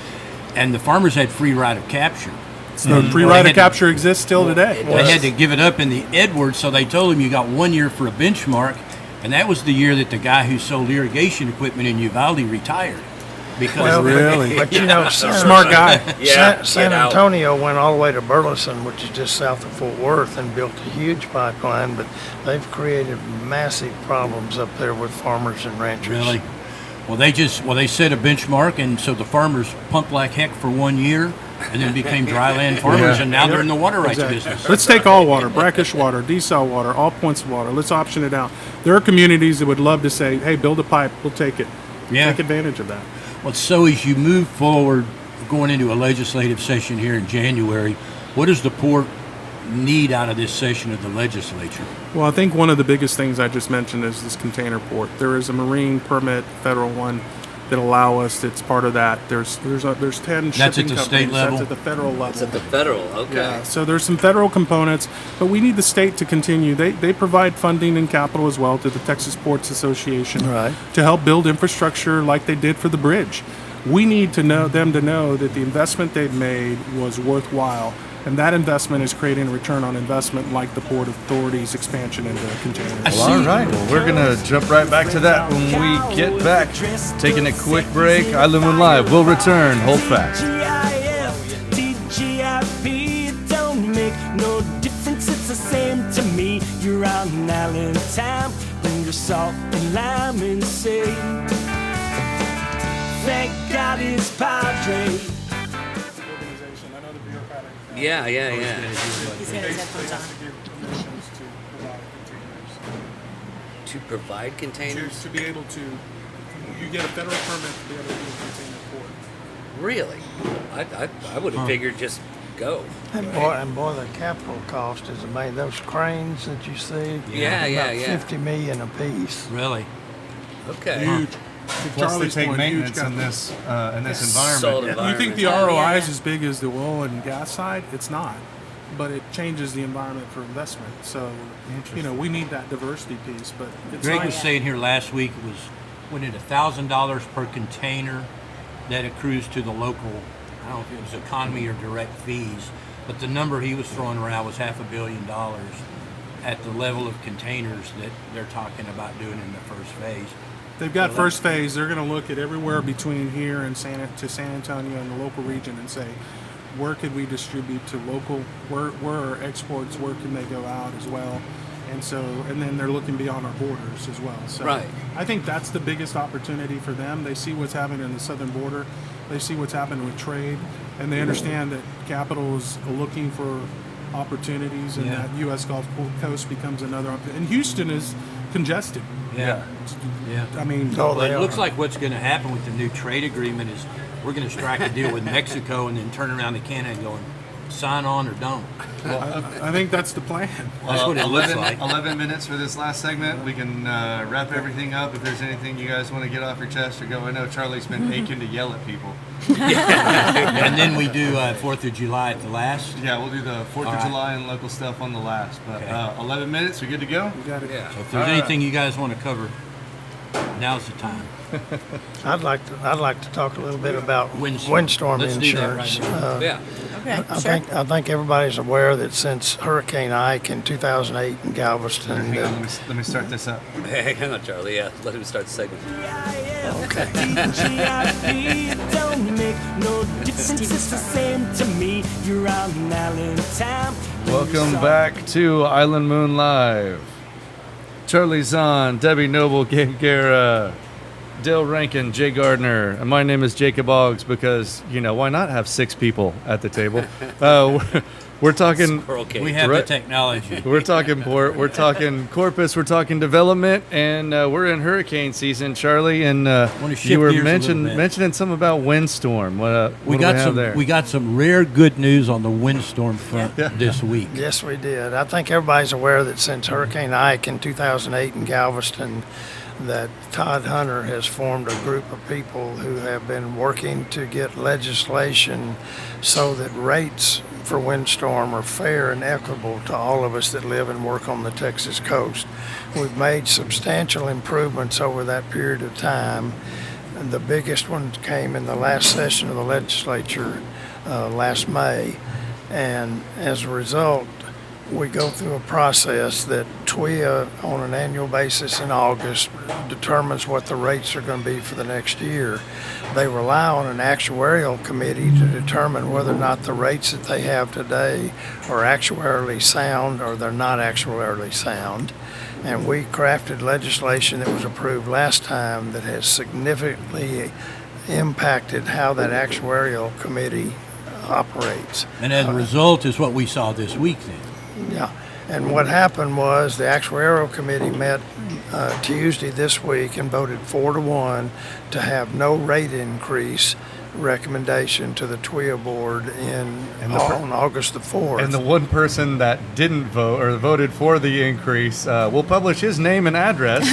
And the farmers had free right of capture. So free Well, right they of had to- capture exists still today. They had to give it up in the Edwards, so they told him you got 1 year for a benchmark, and that was the year that the guy who sold irrigation equipment in Uvalde retired. Because Well, Really? but you know, Smart guy. San Antonio went all the way to Burleson, which is just south of Fort Worth, and built a huge pipeline, but they've created massive problems up there with farmers and ranchers. Really? Well, they set a benchmark, and so the farmers pumped like heck for 1 year, and then became dry land farmers, and now they're in the water rights business. Let's take all water, brackish water, desal water, all points of water. Let's option it out. There are communities that would love to say, hey, build a pipe, we'll take it. Yeah. Take advantage of that. Well, so as you move forward, going into a legislative session here in January, what does the port need out of this session of the legislature? Well, I think one of the biggest things I just mentioned is this container port. There is a marine permit, federal one, that allow us. It's part of that. There's 10 shipping That's at the state companies. level? That's at the federal level. It's at the federal, okay. Yeah, so there's some federal components, but we need the state to continue. They provide funding and capital as well to the Texas Ports Association Right. to help build infrastructure like they did for the bridge. We need to know them to know that the investment they've made was worthwhile, and that investment is creating a return on investment like the Port Authority's expansion into containers. Well, all right. Well, we're going to jump right back to that when we get back. Taking a quick break. Island Moon Live will return. Hold fast. TGIP, it don't make no difference, it's the same to me. You're on island time, when you're salt and lime and say, thank God it's Padre. Yeah, yeah, yeah. He's got his headphones on. To provide containers? To be able to, you get a federal permit to be able to do a container port. Really? I would have figured just go. And boy, the capital cost is amazing. Those cranes that you see, Yeah, yeah, about yeah. $50 million a piece. Really? Okay. Huge. Plus they take maintenance in this environment. Solid You think the environment. ROI yeah, is as big as the oil and gas side? It's not, but it changes the environment for investment. So, we need that diversity piece. But it's Greg nice. was saying here last week it was $1,000 per container that accrues to the local, I don't know if it was economy or direct fees, but the number he was throwing around was $500 million at the level of containers that they're talking about doing in the first phase. They've got first phase. They're going to look at everywhere between here and San Antonio and the local region and say, where could we distribute to local? Where are exports? Where can they go out as well? And then they're looking beyond our borders as well. So Right. I think that's the biggest opportunity for them. They see what's happening in the southern border. They see what's happening with trade, and they understand that capital is looking for opportunities, and that U.S. Gulf Coast becomes another. And Houston is congested. Yeah. I mean, Oh, Well, they it looks are. like what's going to happen with the new trade agreement is we're going to strike a deal with Mexico and then turn around to Canada and go, sign on or don't. I think that's the plan. That's what it looks like. 11 minutes for this last segment. We can wrap everything up. If there's anything you guys want to get off your chest or go, I know Charlie's been aching to yell at people. And then we do 4th of July at the last. Yeah, we'll do the 4th of right. July and local stuff on the last. But Okay. 11 minutes, we good to go? You got it. Yeah. So if there's anything you guys want to cover, now's the time. I'd like to talk a little bit about Windstorm. windstorm Let's do that right insurance. now. Yeah. Okay, I think everybody's aware that since Hurricane Ike in 2008 in Galveston, Hang on, that let me start this up. Hey, hang on, Charlie. Yeah, let him start the segment. Don't make no difference. It's the same to me. You're on Allentown. Welcome back to Island Moon Live. Charlie Zahn, Debbie Noble, Gabe Guerra, Dale Rankin, Jay Gardner, and my name is Jacob Oggs because, why not have 6 people at the table? We're talking... Squirrel cake. We have Right. the technology. We're talking port, we're talking Corpus, we're talking development, and we're in hurricane season, Charlie. And shift you were gears a little bit. mentioning something about windstorm. What We do got have some. there? We got some rare good news on the windstorm front this week. yes, we did. I think everybody's aware that since Hurricane Ike in 2008 in Galveston, that Todd Hunter has formed a group of people who have been working to get legislation so that rates for windstorm are fair and equitable to all of us that live and work on the Texas coast. We've made substantial improvements over that period of time. And the biggest one came in the last session of the legislature last May. And as a result, we go through a process that TWIA on an annual basis in August determines what the rates are going to be for the next year. They rely on an actuarial committee to determine whether or not the rates that they have today are actuarially sound or they're not actuarially sound. And we crafted legislation that was approved last time that has significantly impacted how that actuarial committee operates. And as a result, is what we saw this week. Then Yeah, and what happened was the actuarial committee met Tuesday this week and voted 4-1 to have no rate increase recommendation to the TWIA board on August the 4th. And the one person that didn't vote or voted for the increase will publish his name and address.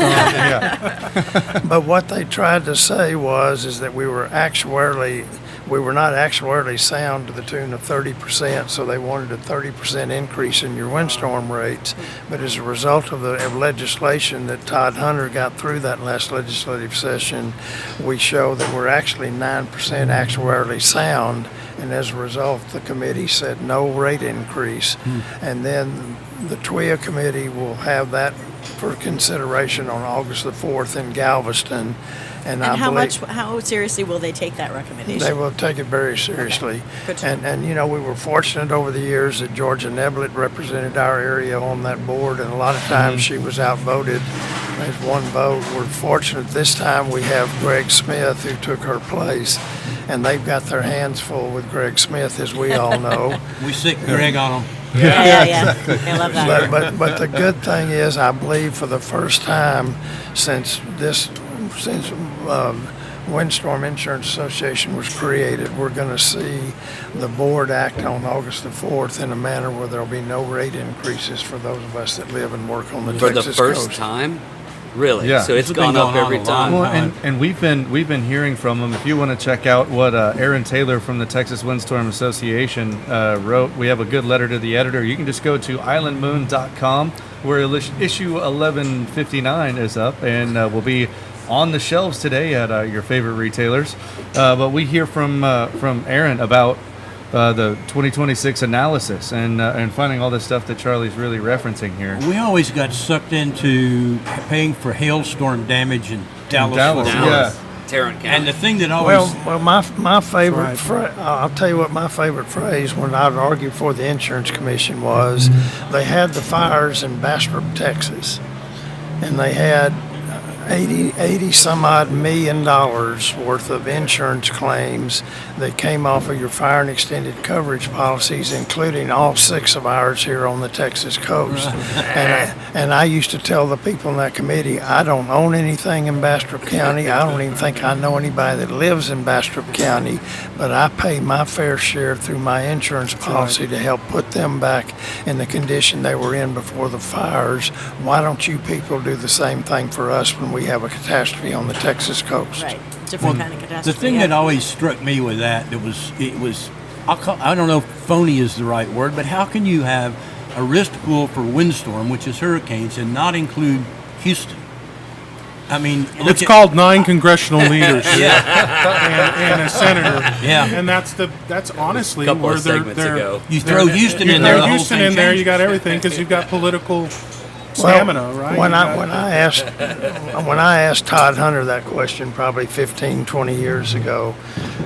But what they tried to say is that we were not actuarially sound to the tune of 30%, so they wanted a 30% increase in your windstorm rates. But as a result of the legislation that Todd Hunter got through that last legislative session, we show that we're actually 9% actuarially sound, and as a result, the committee said no rate increase. And then the TWIA committee will have that for consideration on August the 4th in Galveston. And I believe how seriously will they take that recommendation? they will take it very seriously. Good to know. And we were fortunate over the years that Georgia Neblett represented our area on that board, and a lot of times she was outvoted. There's one vote. We're fortunate this time we have Greg Smith who took her place. and they've got their hands full with Greg Smith, as we all know. We sick Greg on them. Yeah. I love that. But the good thing is, I believe for the first time since Windstorm Insurance Association was created, we're going to see the board act on August the 4th in a manner where there'll be no rate increases for those of us that live and work on the For the Texas first coast. time? Really? Yeah. So it's This has been gone up going on every a long time. Well, and we've been hearing from them. If you want to check out what Aaron Taylor from the Texas Windstorm Association wrote, we have a good letter to the editor. You can just go to islandmoon.com, where issue 1159 is up, and will be on the shelves today at your favorite retailers. But we hear from Aaron about the 2026 analysis and finding all the stuff that Charlie's really referencing here. We always got sucked into paying for hailstorm damage in Dallas. Dallas, Fort Worth. yeah. Tarrant County. And the thing that always Well, my favorite I'll tell you what my favorite phrase when I would argue for the insurance commission was, they had the fires in Bastrop, Texas, and they had 80 some odd $1 million worth of insurance claims that came off of your fire and extended coverage policies, including all 6 of ours here on the Texas coast. And I used to tell the people in that committee, I don't own anything in Bastrop County. I don't even think I know anybody that lives in Bastrop County, but I pay my fair share through my insurance policy to help put them back in the condition they were in before the fires. Why don't you people do the same thing for us when we have a catastrophe on the Texas coast? Right. Different kind of catastrophe. the thing yeah. that always struck me with that, it was I don't know if phony is the right word, but how can you have a risk pool for windstorm, which is hurricanes, and not include Houston? I mean, It's called 9 congressional leaders yeah, and a senator. yeah. And that's honestly Couple where of segments ago. You throw Houston in there, the whole Houston thing in there, changes. you got everything because you've got political stamina, right? When You I asked Todd Hunter that question probably 15, 20 years ago,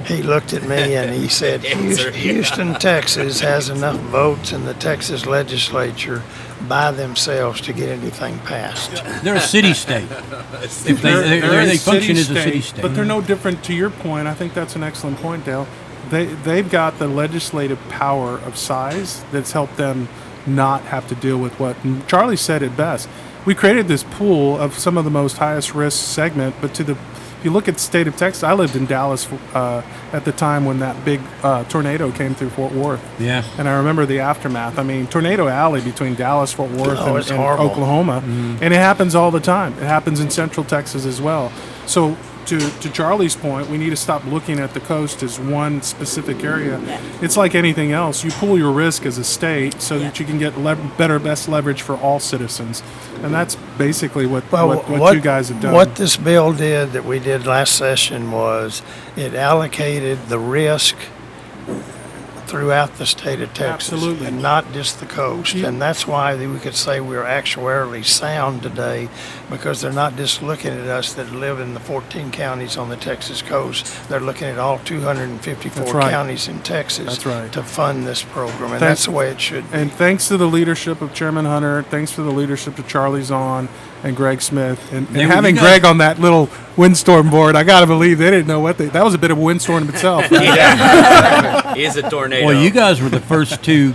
he looked at me and he said, Houston, Texas has enough votes in the Texas legislature by themselves to get anything passed. They're a city-state. If They're they a function as a city-state, city-state. but they're no different. To your point, I think that's an excellent point, Dale. They've got the legislative power of size that's helped them not have to deal with what Charlie said it best. We created this pool of some of the most highest risk segment, but if you look at the state of Texas, I lived in Dallas at the time when that big tornado came through Fort Worth. Yeah. And I remember the aftermath. I mean, Tornado Alley between Dallas, Fort Worth, it's and horrible. Oklahoma. And it happens all the time. It happens in Central Texas as well. So to Charlie's point, we need to stop looking at the coast as one specific area. Yeah. It's like anything else. You pool your risk as a state so that you can get best leverage for all citizens. And that's basically what you guys have done. What this bill did that we did last session was it allocated the risk throughout the state of Texas, Absolutely. and not just the coast. And that's why we could say we're actuarially sound today, because they're not just looking at us that live in the 14 counties on the Texas coast. They're looking at all 254 That's right. counties in Texas That's right. to fund this program, and Thanks- that's the way it should be. And thanks to the leadership of Chairman Hunter, thanks to the leadership of Charlie Zahn and Greg Smith, and They were- having you guys- Greg on that little windstorm board, I gotta believe they didn't know that was a bit of a windstorm itself. Right? He is a tornado. Well, you guys were the first two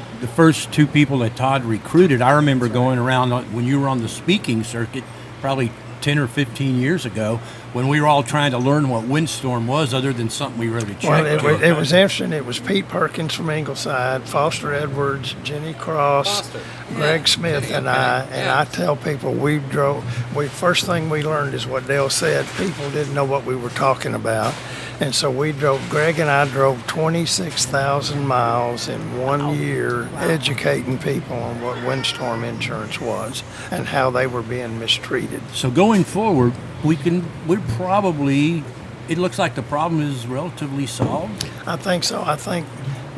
people that Todd recruited. I remember going around when you were on the speaking circuit, probably 10 or 15 years ago, when we were all trying to learn what windstorm was, other than something we wrote a check Well, to. it was interesting. It was Pete Perkins from Ingleside, Foster Edwards, Jenny Cross, Greg Smith, and I. And I tell people first thing we learned is what Dale said. People didn't know what we were talking about. And so Greg and I drove 26,000 miles in 1 year educating people on what windstorm insurance was and how they were being mistreated. So going forward, it looks like the problem is relatively solved. I think so. I think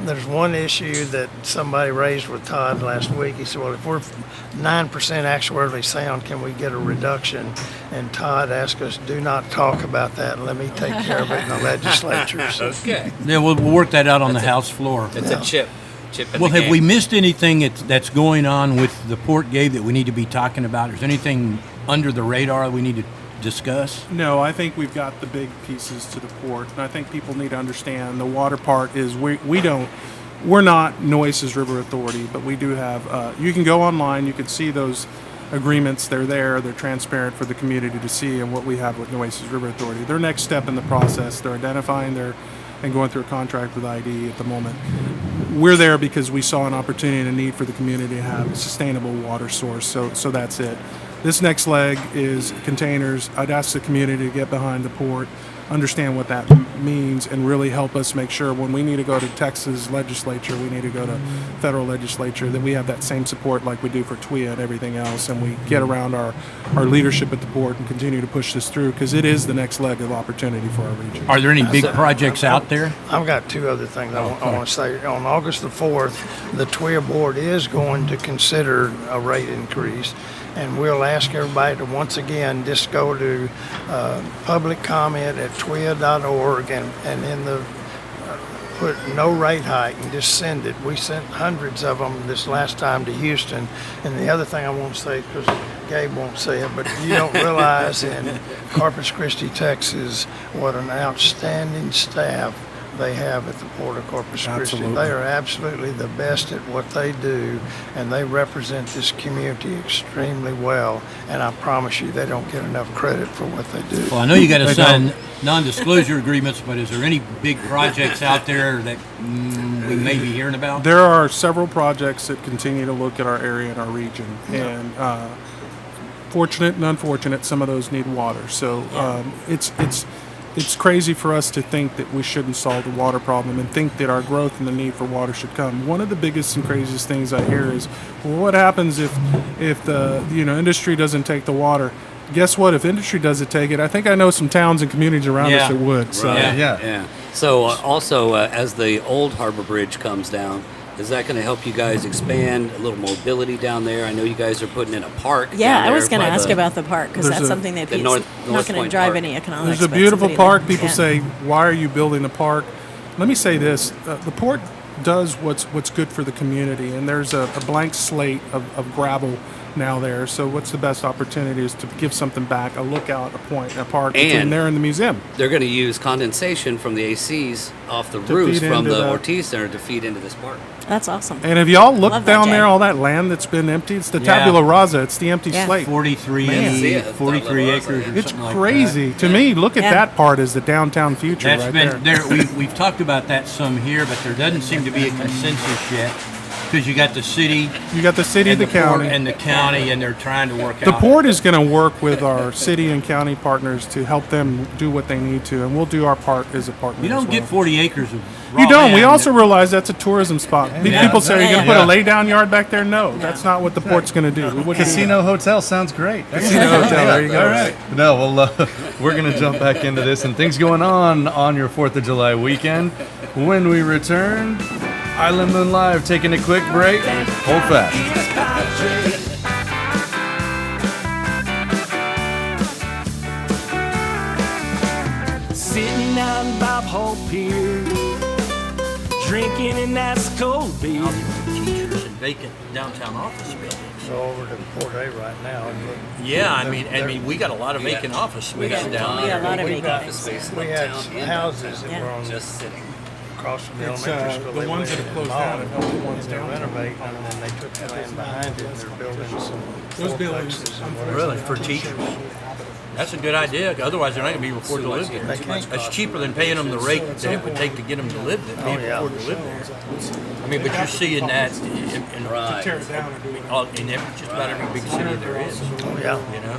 there's one issue that somebody raised with Todd last week. He said, well, if we're 9% actuarially sound, can we get a reduction? And Todd asked us, do not talk about that. Let me take care of it in the legislature. So Okay. Yeah, we'll work that out on the House floor. It's a chip. Chip in Well, the have game. we missed anything that's going on with the Port Gate that we need to be talking about? Is there anything under the radar we need to discuss? No, I think we've got the big pieces to the port, and I think people need to understand the water part is we're not Nueces River Authority, but we do have. You can go online, you can see those agreements. They're there, they're transparent for the community to see, and what we have with Nueces River Authority. Their next step in the process, they're identifying and going through a contract with ID at the moment. We're there because we saw an opportunity and a need for the community to have a sustainable water source. So that's it. This next leg is containers. I'd ask the community to get behind the port, understand what that means, and really help us make sure when we need to go to Texas legislature, we need to go to federal legislature, that we have that same support like we do for TWIA and everything else, and we get around our leadership at the port and continue to push this through, because it is the next leg of opportunity for our region. Are there any big projects out there? I've got two other things I want to say. On August the 4th, the TWIA board is going to consider a rate increase, and we'll ask everybody to once again just go to public comment at twia.org and in the put no rate hike and just send it. We sent hundreds of them this last time to Houston. And the other thing I want to say, because Gabe won't say it, but you don't realize in Corpus Christi, Texas, what an outstanding staff they have at the Port of Corpus Christi. Absolutely. They are absolutely the best at what they do, and they represent this community extremely well. And I promise you, they don't get enough credit for what they do. Well, I know you got to They sign don't. non-disclosure agreements, but is there any big projects out there that we may be hearing about? There are several projects that continue to look at our area and our region, and fortunate and unfortunate, some of those need water. So it's crazy for us to think that we shouldn't solve the water problem and think that our growth and the need for water should come. One of the biggest and craziest things I hear is, well, what happens if the industry doesn't take the water? Guess what? If industry doesn't take it, I think I know some towns and communities around us that would. So. Yeah. So also, as the old Harbor Bridge comes down, is that going to help you guys expand a little mobility down there? I know you guys are putting in a park. Yeah, down I was there going to by ask the- about the park, because There's that's a- something that the it's North not going to Point drive Park. any economics. There's a but beautiful somebody park. that- People yeah. say, "Why are you building a park?" Let me say this: the port does what's good for the community, and there's a blank slate of gravel now there. So what's the best opportunity is to give something back, a lookout, a point, a park between And- there and the museum. They're going to use condensation from the ACs off the To roofs feed from into the the- Ortiz Center to feed into this park. That's awesome. And if y'all look Love that, down there, Jay. all that land that's been empty, it's the Yeah. tabula rasa. It's the empty Yeah. slate. 43 See it. 43 Tabula acres Rasa, or It's something like crazy to me. Look at Yeah. that part as the downtown future That's right been there. there. We've talked about that some here, but there doesn't seem to be a consensus yet, because you got the city You got the city, and the port county, and the county, and they're trying to work The out. port is going to work with our city and county partners to help them do what they need to, and we'll do our part as a partner. You don't as get well. 40 acres of raw You don't. We land also that- realize that's a tourism spot. Yeah. People say, "Are you going to Yeah. put a lay down yard back there?" No, that's not what the port's going to do. We wouldn't do Casino Hotel sounds great. Casino Hotel. There you go. All right. No, well, we're going to jump back into this and things going on your 4th of July weekend. When we return, Island Moon Live taking a quick break. Hold fast. Sitting on Bob Hope Pier, drinking an ice cold beer. Teachers and vacant downtown office buildings. So over to Port A right now. And look, Yeah, I mean, we got a lot of vacant office space down We got a there. lot of We've vacant got the space. space we had uptown and houses that Yeah. were on just sitting. across from the It's, elementary school. the They ones went that have in closed and down bought and helped the ones They're down. renovating them, and then they took the land behind it, and they're building some Those buildings, fourplexes and whatever. Really, for teachers. That's a good idea. Otherwise, they're not going to be able to afford to live there. They can't. It's cheaper than paying them the rate that it would take to get them to live there. Be able to yeah. afford to live there. I mean, but you're seeing that in Right. Tear it down and do it. just about every big city there is. Oh, yeah. You know,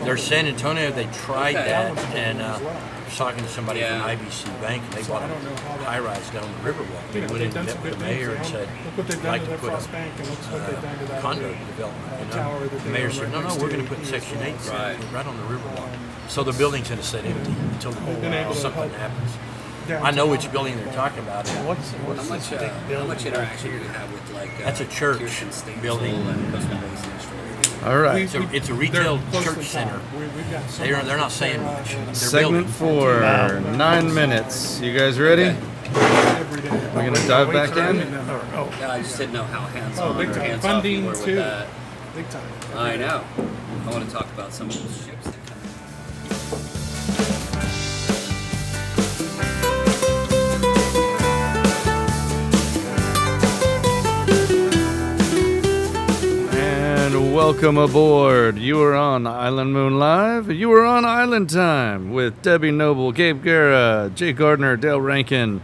there's San Antonio. They tried that, and I was talking to somebody Yeah. from IBC Bank, and they bought a high rise down the Riverwalk. They went in and met with the mayor and said, Look what they've "We'd done like to to that put Frost a Bank, and look what they've done to that condo development." You know? tower that The they mayor own said, right "No, next we're to going to put Section 8 Right. right on the Riverwalk." So the building's going to sit empty until been able to something help happens. downtown. I know which building they're talking about. What's How this much, big how building much back interaction do here? you have with like That's a church Kirsten State building. and Coastal Basin Store? All right. It's a retail They're close church to center. town. We've got some They're not saying much. They're Segment building. 4, 9 minutes. You guys ready? every day. We're going to dive back in. Oh, Yeah, I just didn't know how hands-on big or time. hands-off you Funding, were with too. that. Big time. I know. I want to talk about some of those ships that come in. Welcome aboard. You are on Island Moon Live. You are on Island Time with Debbie Noble, Gabe Guerra, Jay Gardner, Dale Rankin,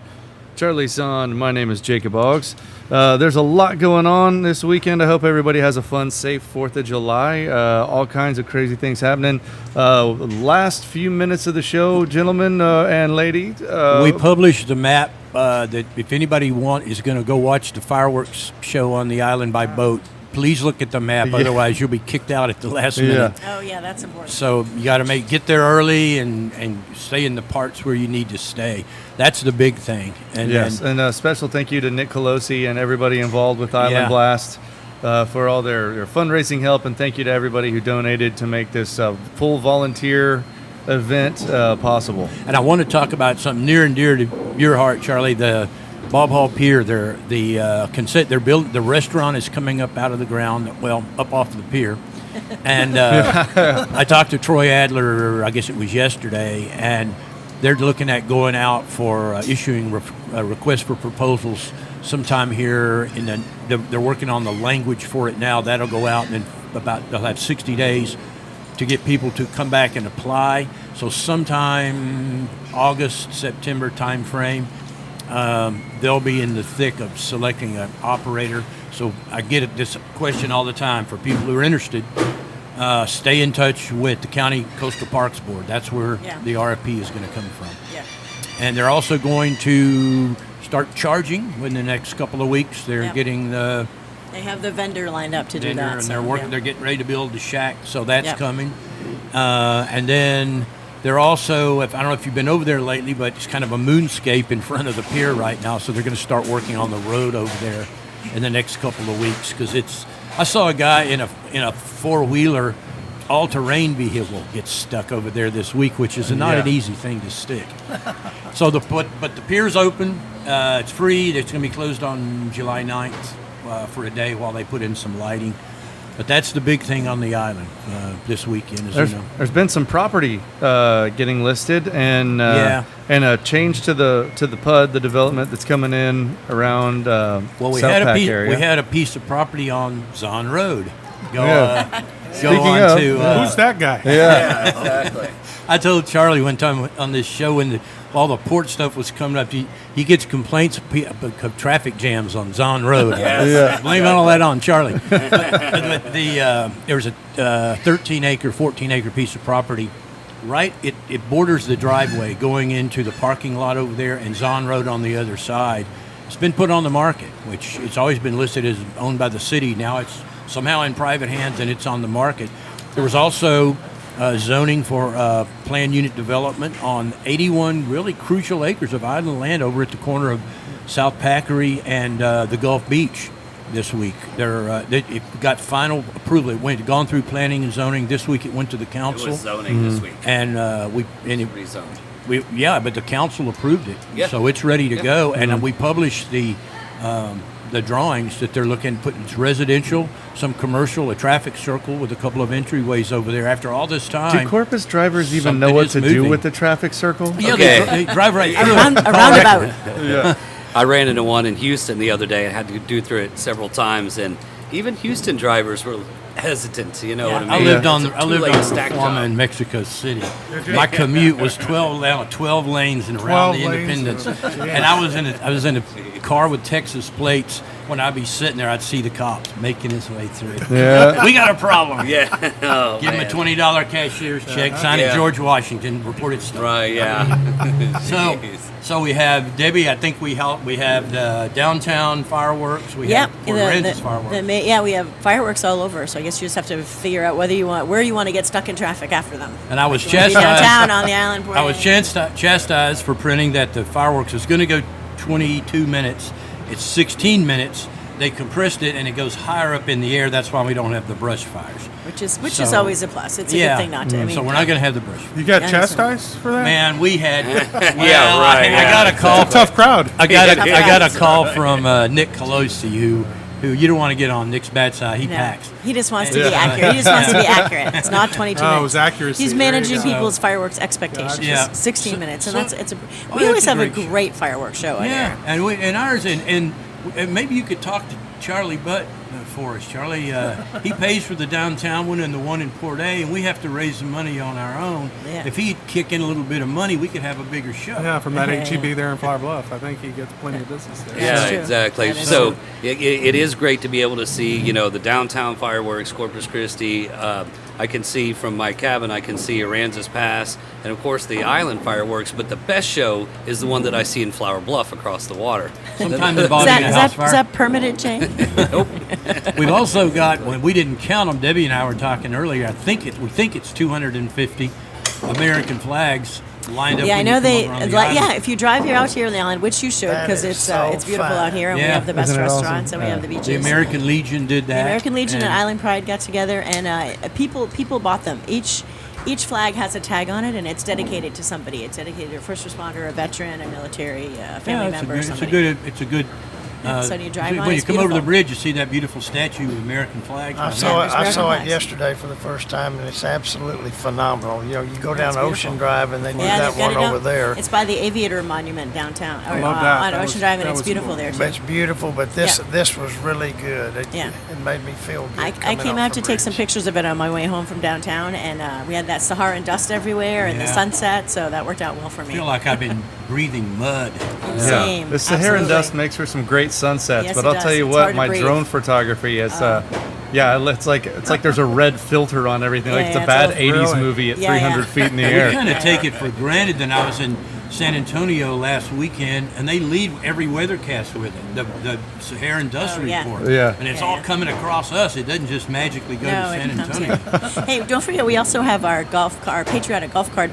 Charlie Son. My name is Jacob Oggs. There's a lot going on this weekend. I hope everybody has a fun, safe 4th of July. All kinds of crazy things happening. Last few minutes of the show, gentlemen and lady. We published the map that if anybody is going to go watch the fireworks show on the island by boat, please look at the map. Yeah. Otherwise, you'll be kicked out at the last minute. Oh, yeah, that's important. So you got to get there early and stay in the parts where you need to stay. That's the big thing. And Yes, then, and a special thank you to Nick Colosi and everybody involved with Island Yeah. Blast for all their fundraising help, and thank you to everybody who donated to make this full volunteer event possible. and I want to talk about something near and dear to your heart, Charlie. The Bob Hall Pier. The restaurant is coming up out of the ground. Well, up off the pier. And I talked to Troy Adler, I guess it was yesterday, and they're looking at going out for issuing a request for proposals sometime here. They're working on the language for it now. That'll go out, and they'll have 60 days to get people to come back and apply. So sometime August, September time frame, they'll be in the thick of selecting an operator. So I get this question all the time for people who are interested. Stay in touch with the County Coastal Parks Board. That's where the RFP is going to come from. Yeah. And they're also going to start charging within the next couple of weeks. They're Yep. getting the They have the vendor lined up to do vendor, that. and so, they're working. yeah. They're getting ready to build the shack, so that's Yep. coming. And then they're also, I don't know if you've been over there lately, but it's kind of a moonscape in front of the pier right now. So they're going to start working on the road over there in the next couple of weeks because I saw a guy in a four-wheeler all-terrain vehicle get stuck over there this week, which is not an easy thing to stick. So but the pier's open. It's free. It's going to be closed on July 9th for a day while they put in some lighting. But that's the big thing on the island this weekend. As you know. There's been some property getting listed, and and a change to the PUD, the development that's coming in around We South had Pack area. We had a piece of property on Zahn Road. Yeah. Go Speaking on of, to Who's that guy? Yeah. Exactly. I told Charlie one time on this show when all the port stuff was coming up, he gets complaints of traffic jams on Zahn Road. Yeah. Blame all that on Charlie. but there was a 13-acre, 14-acre piece of property. Right, it borders the driveway going into the parking lot over there and Zahn Road on the other side. It's been put on the market, which it's always been listed as owned by the city. Now it's somehow in private hands and it's on the market. There was also zoning for planned unit development on 81 really crucial acres of island land over at the corner of South Packery and the Gulf Beach this week. It got final approval. It had gone through planning and zoning. This week it went to the council. It was zoning this week. And Rezoned. but the council approved it, Yeah. so it's ready to go. And we published the drawings that they're looking to put. It's residential, some commercial, a traffic circle with a couple of entryways over there. After all this Do time, Corpus drivers even know something what is to do moving. with the traffic circle? yeah, Okay. they drive right through A it. roundabout. Yeah. I ran into one in Houston the other day and had to do through it several times, and even Houston drivers were hesitant. You know what I I mean? lived on It's a I lived two-lane on stack Reforma job. in Mexico City. My commute was 12 lanes and around 12 the lanes. Independence. And I was in a car with Texas plates. When I'd be sitting there, I'd see the cops making his way through. Yeah. We got a problem. Yeah. Oh, Give him a man. $20 cashier's check, sign it Yeah. George Washington, reported stuff. Right. Yeah. Jeez. So we have Debbie. I think we have the downtown fireworks. We Yep. have Port Aransas fireworks. We have fireworks all over. So I guess you just have to figure out where you want to get stuck in traffic after them. And I was You wanna be downtown chastised. on the island. I was chastised for printing that the fireworks is going to go 22 minutes. It's 16 minutes. They compressed it and it goes higher up in the air. That's why we don't have the brush fires. which is So- always a plus. It's a good thing not to. I mean, so we're not going to have the brush fires. You got Yeah, that's chastised for that? Man, we had. right, I got a call. Tough crowd. I got a call from Nick Colosi, who you don't want to get on Nick's bad side. He no. packs. He just wants to be accurate. He just wants to be accurate. It's not 22 Oh, minutes. it was accuracy. He's There you managing go. people's fireworks expectations. Yeah. 16 So- minutes, so- and we that's always a have a great show. great fireworks show. Yeah, and ours, and maybe you could talk to Charlie Butt for us, Charlie. He pays for the downtown one and the one in Port A, and we have to raise the money on our own. Yeah. If he'd kick in a little bit of money, we could have a bigger show. Yeah, from that HEB there in Flower Bluff, I think he gets plenty of business there. Yeah, true. exactly. That is So true. it is great to be able to see, the downtown fireworks, Corpus Christi. I can see from my cabin, I can see Aransas Pass, and of course the island fireworks. But the best show is the one that I see in Flower Bluff across the water. Sometimes Is involving that, a is, house that, fire. is that permitted, Jay? We've also got, when we didn't count them, Debbie and I were talking earlier, we think it's 250 American flags lined up. Yeah, I when you know come they. over on the Like, island. yeah, if you drive here out here on the island, which you should, That because is it's so it's beautiful fun. out here, and we Yeah. have the best Isn't it awesome? restaurants, and we have the beaches. The American Legion did that. The American Legion and and Island Pride got together, and people bought them. Each flag has a tag on it, and it's dedicated to somebody. It's dedicated to a first responder, a veteran, a military family member, somebody. It's a good. So do you drive on? When you It's come over the beautiful. bridge, you see that beautiful statue with American flags. I on saw there. it. I saw it Flags. yesterday for the first time, and it's absolutely phenomenal. You know, you go down it's Ocean beautiful. Drive, and they do Yeah, that they've got one it over up. there. It's by the Aviator Monument downtown, or, love that. on That Ocean was- Drive, and that it's was beautiful cool. there But too. it's beautiful, but this Yeah. this was really good. It, Yeah. it made me feel good. I coming came off out the to take some bridge. pictures of it on my way home from downtown, and we had that Saharan dust everywhere and the Yeah. sunset, so that worked out well for I me. feel like I've been breathing mud. Same. The Saharan absolutely. dust makes for some great sunsets, Yes, but it I'll does. tell you It's what, hard to my breathe. drone photography is, it's like there's a red filter on everything. Yeah, like it's yeah, a bad it's 80s Really? movie at Yeah, 300 yeah. feet in the We air. kind of take it for granted. Then I was in San Antonio last weekend, and they lead every weathercast with it, the Saharan dust Oh, yeah. report. Yeah. And it's Yeah, all yeah. coming across us. It doesn't just magically go to No, San it comes Antonio. in. Hey, don't forget we also have our patriotic golf cart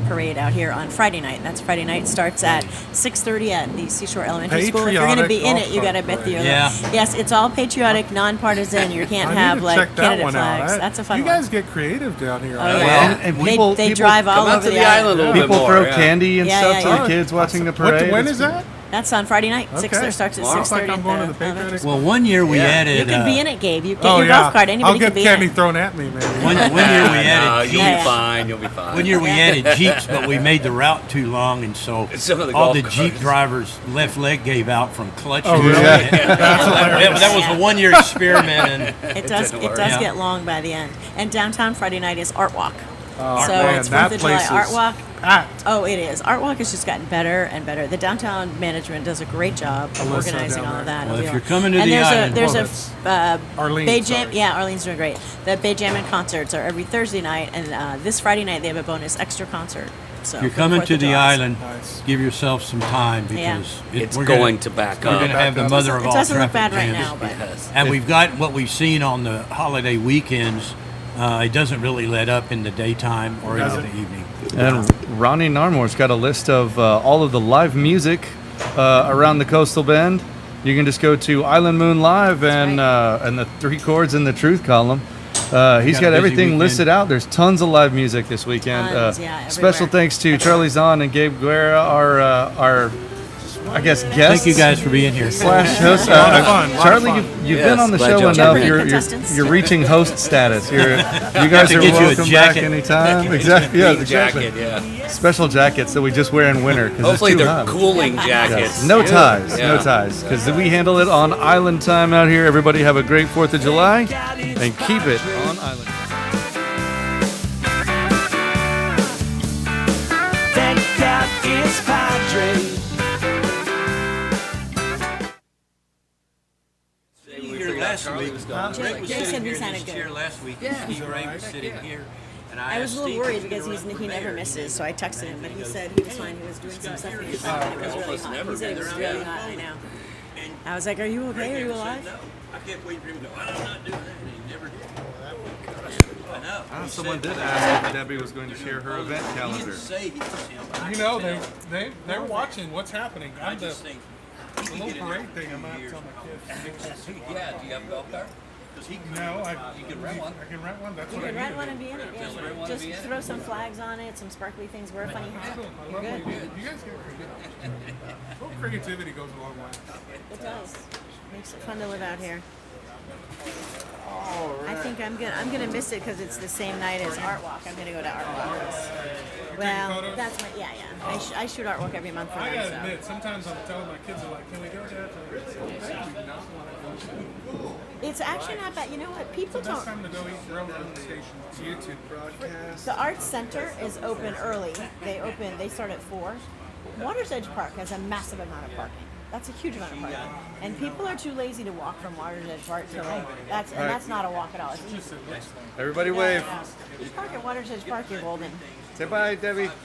parade out here on Friday night. That's Friday night. Starts at 6:30 at the Seashore Elementary School. If you're going to be in Patriotic it, you got to golf bet cart the parade. Yeah. Yes, it's all patriotic, nonpartisan. You can't I have need to like check that candidate one flags. out. That's a fun You one. guys get creative down here. Oh, yeah. Well, and people- they people drive all Come out over to the island a little bit People more. throw yeah. candy and Yeah, stuff yeah, to yeah. the kids watching the parade. When It's- is that? That's on Friday night. Okay. Starts at Well, looks 6:30. like I'm going to the at the elementary Patriotic. school. Well, one year we added. You can be in it, Gabe. You get Oh your yeah. golf cart. Anybody I'll can get be candy in it. thrown at me, maybe. One year we No, added you'll Yeah, be yeah. fine. You'll be fine. One year we Yeah. added Jeeps, but we made the route too long, and so Some of the all golf the Jeep carts. drivers' left leg gave out from clutching. Oh, really? Yeah. That was a one-year experiment, and It does. didn't It work. does Yeah. get long by the end. And downtown Friday night is Art Walk. Oh, So man, it's that 4th of July place Art is Walk. packed. Oh, it is. Art Walk has just gotten better and better. The downtown management does a great job of Alyssa organizing down all of there. that. Well, It'll if be you're all- coming to and the there's island- there's Well, Arlene, Bay Jam. sorry. Yeah, Arlene's doing great. The Bay Jammin' concerts are every Thursday night, and this Friday night they have a bonus extra concert. So if you're for coming 4th to of the July. island, Nice. give yourself some time because Yeah. It's we're going to back We're up. going to have the mother of It all doesn't look traffic bad right jams. now, but Yes. And we've got what we've seen on the holiday weekends. It doesn't really let up in the daytime or into the evening. And Ronnie Narmore's got a list of all of the live music around the coastal bend. You can just go to Island Moon Live and the 3 chords in the truth column. He's Got a got busy everything weekend. listed out. There's tons of live music this weekend. Tons, yeah, Special everywhere. thanks to Charlie Zahn and Gabe Guerra, our I guess guests. Thank you guys for being here. Slash host. lot of fun, lot of Charlie, fun. you've Yes, been on the glad show you enough. Jeopardy You're contestants. reaching host status. You guys to are get you a welcome back jacket. anytime. Exactly. Yeah, Big exactly. jacket, yeah. Special jackets that we just wear in winter because Hopefully it's too they're hot. cooling jackets. Yes. No ties, Yeah. no ties, because we handle it on island time out here. Everybody have a great 4th of July and keep it on island. Thank God it's Padre. Here last week, Jay said we sounded good. last week. Steve Ray was sitting here, and I was a little worried because he never misses, so I texted him, but he said he was fine. He was doing some stuff in his phone, and it was really hot. He said it was really hot. I know. I was like, "Are you okay? Are you alive?" I kept waiting for him to go, I'm not doing that, and he never did. I know. Someone did ask if Debbie was going to share her event calendar. Say he was him, but I You could know, tell. they're watching what's happening. I I'm the just think he could little get in there parade for thing. I'm not 3 years. telling my kids. Yeah, do you have a golf cart? Because he could. No, You can rent one. I can rent one. That's You what can I rent need one to and do. be in it. Just rent Yeah. one and Just be in it. throw some flags on it, some sparkly things. Wear a funny hat. I love You're what you good. do. You guys get creative. A little creativity goes a long way. It does. Makes it fun to live out here. All I think I'm gonna miss it because it's the same night as Art Walk. I'm gonna go to Art Walk. Well, photos? that's my yeah. I shoot Art Walk every month for I them. gotta So. admit, sometimes I'm telling my kids, are like, can we go to that? I do not want to go. It's actually not bad. You know what? People don't. to go eat railroad station. YouTube broadcast. The Arts Center is open early. They start at 4. Water's Edge Park has a massive amount of parking. That's a huge amount of parking. And people are too lazy to walk from Water's Edge Park to that's not a walk at all. It's Everybody wave. Just park at Water's Edge Park, you're golden. Say bye, Debbie.